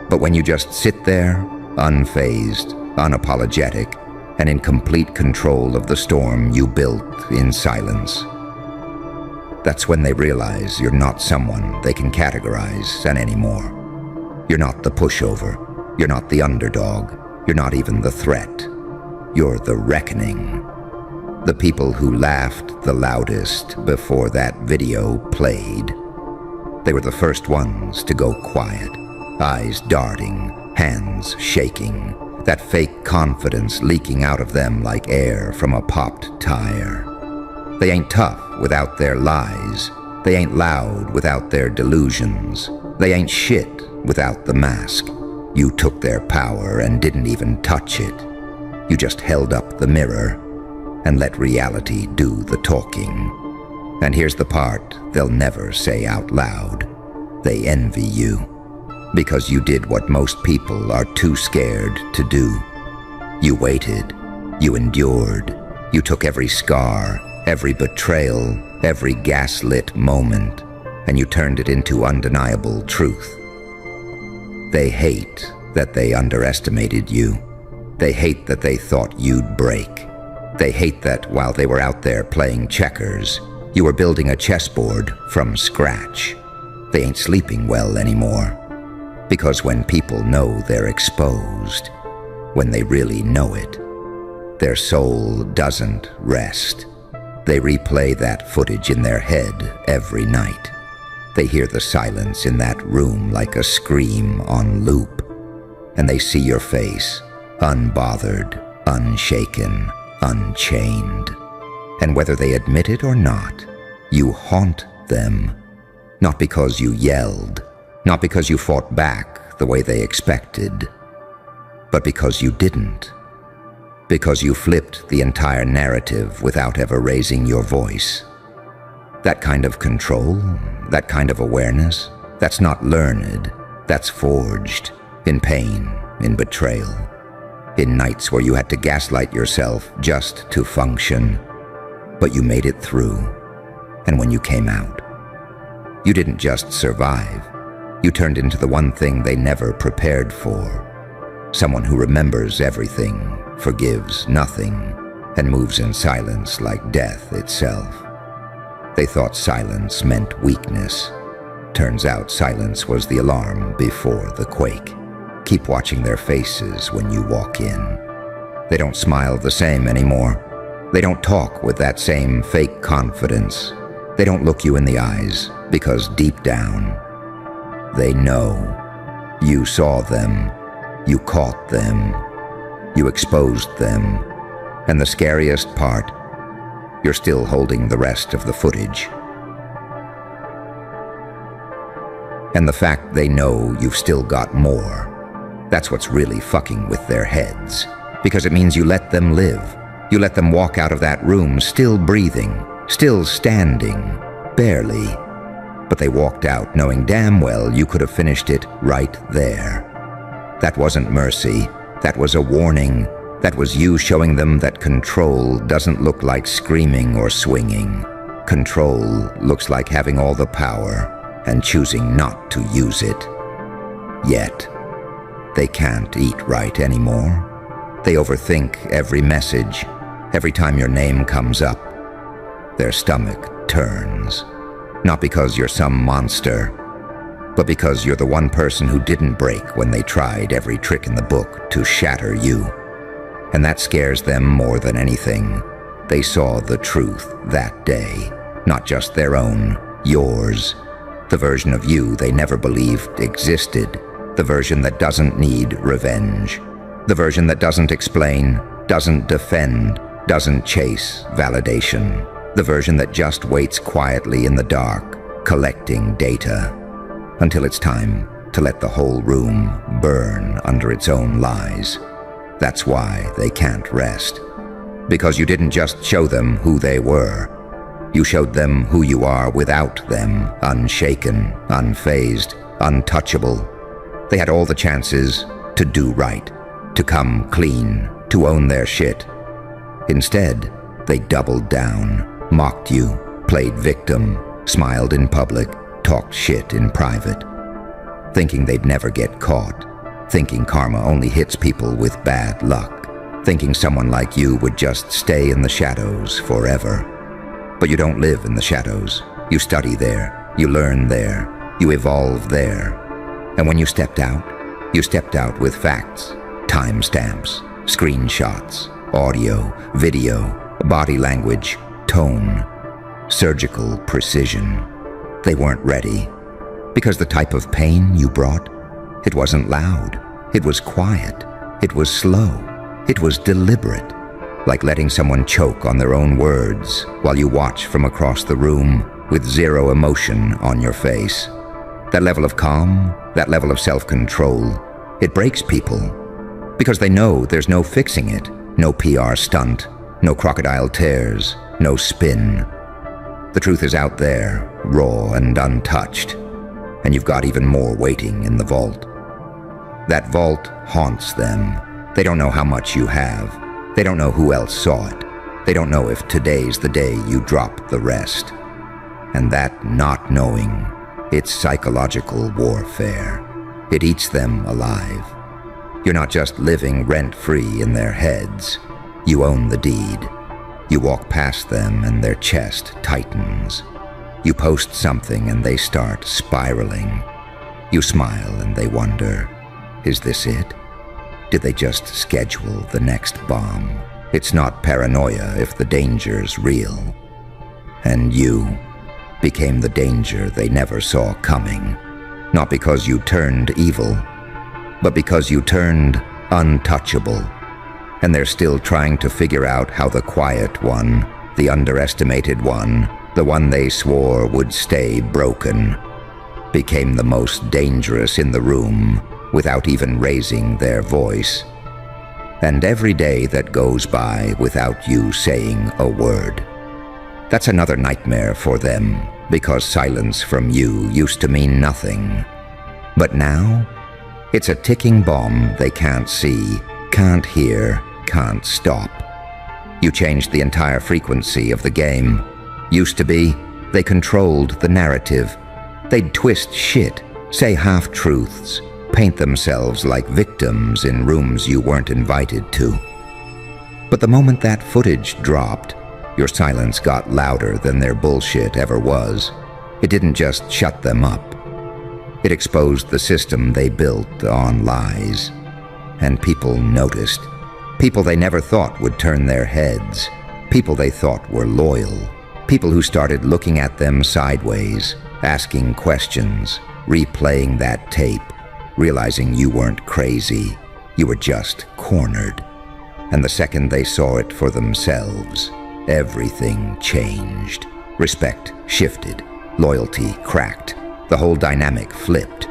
But when you just sit there, unfazed, unapologetic, and in complete control of the storm you built in silence, that's when they realize you're not someone they can categorize anymore. You're not the pushover. You're not the underdog. You're not even the threat. You're the reckoning. The people who laughed the loudest before that video played. They were the first ones to go quiet, eyes darting, hands shaking, that fake confidence leaking out of them like air from a popped tire. They ain't tough without their lies. They ain't loud without their delusions. They ain't shit without the mask. You took their power and didn't even touch it. You just held up the mirror and let reality do the talking. And here's the part they'll never say out loud. They envy you because you did what most people are too scared to do. You waited, you endured, you took every scar, every betrayal, every gaslit moment, and you turned it into undeniable truth. They hate that they underestimated you. They hate that they thought you'd break. They hate that while they were out there playing checkers, you were building a chessboard from scratch. They ain't sleeping well anymore. Because when people know they're exposed, when they really know it, their soul doesn't rest. They replay that footage in their head every night. They hear the silence in that room like a scream on loop. And they see your face, unbothered, unshaken, unchained. And whether they admit it or not, you haunt them. Not because you yelled, not because you fought back the way they expected, but because you didn't. Because you flipped the entire narrative without ever raising your voice. That kind of control, that kind of awareness, that's not learned, that's forged in pain, in betrayal, in nights where you had to gaslight yourself just to function. But you made it through, and when you came out, you didn't just survive. You turned into the one thing they never prepared for. Someone who remembers everything, forgives nothing, and moves in silence like death itself. They thought silence meant weakness. Turns out silence was the alarm before the quake. Keep watching their faces when you walk in. They don't smile the same anymore. They don't talk with that same fake confidence. They don't look you in the eyes, because deep down, they know. You saw them. You caught them. You exposed them. And the scariest part, you're still holding the rest of the footage. And the fact they know you've still got more, that's what's really fucking with their heads. Because it means you let them live. You let them walk out of that room still breathing, still standing, barely. But they walked out knowing damn well you could have finished it right there. That wasn't mercy. That was a warning. That was you showing them that control doesn't look like screaming or swinging. Control looks like having all the power and choosing not to use it. Yet, they can't eat right anymore. They overthink every message. Every time your name comes up, their stomach turns. Not because you're some monster, but because you're the one person who didn't break when they tried every trick in the book to shatter you. And that scares them more than anything. They saw the truth that day, not just their own, yours. The version of you they never believed existed. The version that doesn't need revenge. The version that doesn't explain, doesn't defend, doesn't chase validation. The version that just waits quietly in the dark, collecting data, until it's time to let the whole room burn under its own lies. That's why they can't rest. Because you didn't just show them who they were. You showed them who you are without them, unshaken, unfazed, untouchable. They had all the chances to do right, to come clean, to own their shit. Instead, they doubled down, mocked you, played victim, smiled in public, talked shit in private, thinking they'd never get caught, thinking karma only hits people with bad luck, thinking someone like you would just stay in the shadows forever. But you don't live in the shadows. You study there, you learn there, you evolve there. And when you stepped out with facts, timestamps, screenshots, audio, video, body language, tone, surgical precision. They weren't ready, because the type of pain you brought, it wasn't loud, it was quiet, it was slow, it was deliberate, like letting someone choke on their own words while you watch from across the room with zero emotion on your face. That level of calm, that level of self-control, it breaks people, because they know there's no fixing it, no PR stunt, no crocodile tears, no spin. The truth is out there, raw and untouched, and you've got even more waiting in the vault. That vault haunts them. They don't know how much you have. They don't know who else saw it. They don't know if today's the day you drop the rest. And that not knowing, it's psychological warfare. It eats them alive. You're not just living rent-free in their heads. You own the deed. You walk past them and their chest tightens. You post something and they start spiraling. You smile and they wonder, is this it? Did they just schedule the next bomb? It's not paranoia if the danger's real. And you became the danger they never saw coming. Not because you turned evil, but because you turned untouchable. And they're still trying to figure out how the quiet one, the underestimated one, the one they swore would stay broken, became the most dangerous in the room without even raising their voice. And every day that goes by without you saying a word, that's another nightmare for them, because silence from you used to mean nothing. But now, it's a ticking bomb they can't see, can't hear, can't stop. You changed the entire frequency of the game. Used to be, they controlled the narrative. They'd twist shit, say half-truths, paint themselves like victims in rooms you weren't invited to. But the moment that footage dropped, your silence got louder than their bullshit ever was. It didn't just shut them up. It exposed the system they built on lies. And people noticed. People they never thought would turn their heads. People they thought were loyal. People who started looking at them sideways, asking questions, replaying that tape, realizing you weren't crazy, you were just cornered. And the second they saw it for themselves, everything changed. Respect shifted, loyalty cracked, the whole dynamic flipped.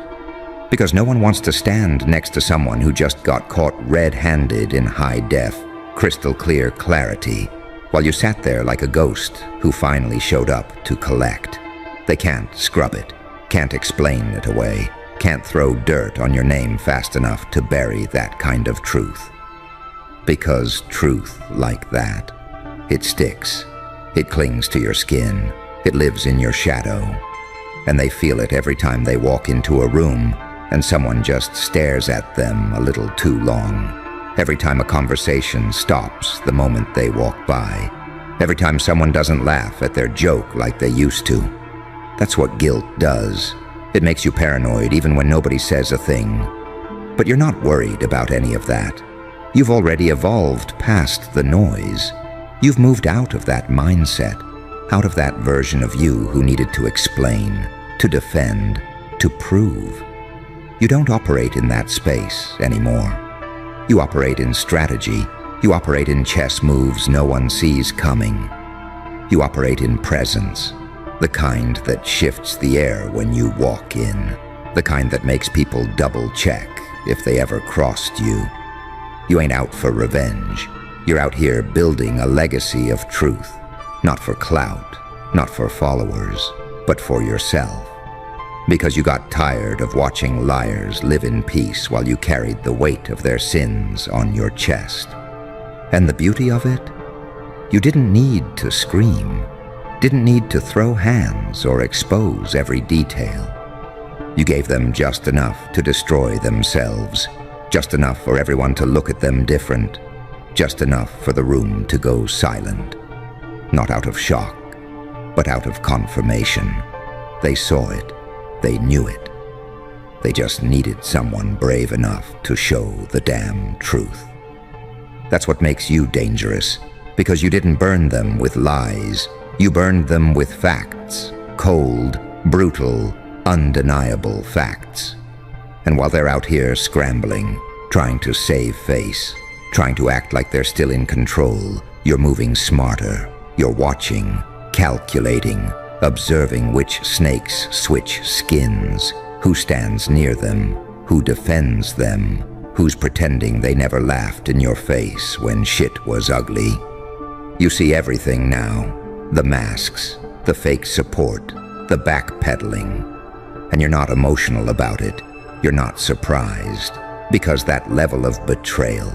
Because no one wants to stand next to someone who just got caught red-handed in high-def, crystal-clear clarity, while you sat there like a ghost who finally showed up to collect. They can't scrub it, can't explain it away, can't throw dirt on your name fast enough to bury that kind of truth. Because truth like that, it sticks, it clings to your skin, it lives in your shadow, and they feel it every time they walk into a room and someone just stares at them a little too long. Every time a conversation stops the moment they walk by. Every time someone doesn't laugh at their joke like they used to. That's what guilt does. It makes you paranoid even when nobody says a thing. But you're not worried about any of that. You've already evolved past the noise. You've moved out of that mindset, out of that version of you who needed to explain, to defend, to prove. You don't operate in that space anymore. You operate in strategy. You operate in chess moves no one sees coming. You operate in presence, the kind that shifts the air when you walk in, the kind that makes people double-check if they ever crossed you. You ain't out for revenge. You're out here building a legacy of truth, not for clout, not for followers, but for yourself. Because you got tired of watching liars live in peace while you carried the weight of their sins on your chest. And the beauty of it? You didn't need to scream, didn't need to throw hands or expose every detail. You gave them just enough to destroy themselves, just enough for everyone to look at them different, just enough for the room to go silent. Not out of shock, but out of confirmation. They saw it. They knew it. They just needed someone brave enough to show the damn truth. That's what makes you dangerous, because you didn't burn them with lies. You burned them with facts, cold, brutal, undeniable facts. And while they're out here scrambling, trying to save face, trying to act like they're still in control, you're moving smarter. You're watching, calculating, observing which snakes switch skins, who stands near them, who defends them, who's pretending they never laughed in your face when shit was ugly. You see everything now, the masks, the fake support, the backpedaling, and you're not emotional about it. You're not surprised, because that level of betrayal,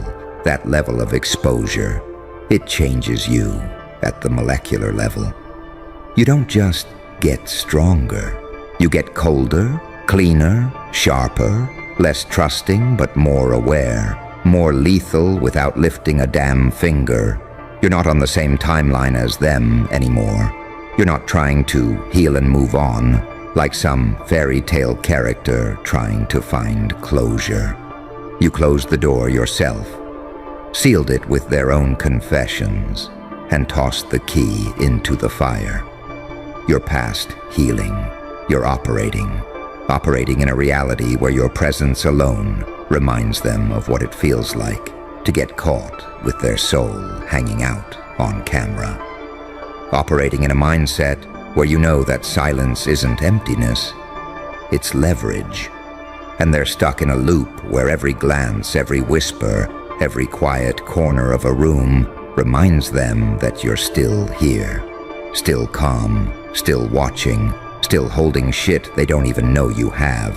that level of exposure, it changes you at the molecular level. You don't just get stronger. You get colder, cleaner, sharper, less trusting but more aware, more lethal without lifting a damn finger. You're not on the same timeline as them anymore. You're not trying to heal and move on like some fairy tale character trying to find closure. You closed the door yourself, sealed it with their own confessions, and tossed the key into the fire. You're past healing. You're operating in a reality where your presence alone reminds them of what it feels like to get caught with their soul hanging out on camera. Operating in a mindset where you know that silence isn't emptiness, it's leverage. And they're stuck in a loop where every glance, every whisper, every quiet corner of a room reminds them that you're still here, still calm, still watching, still holding shit they don't even know you have.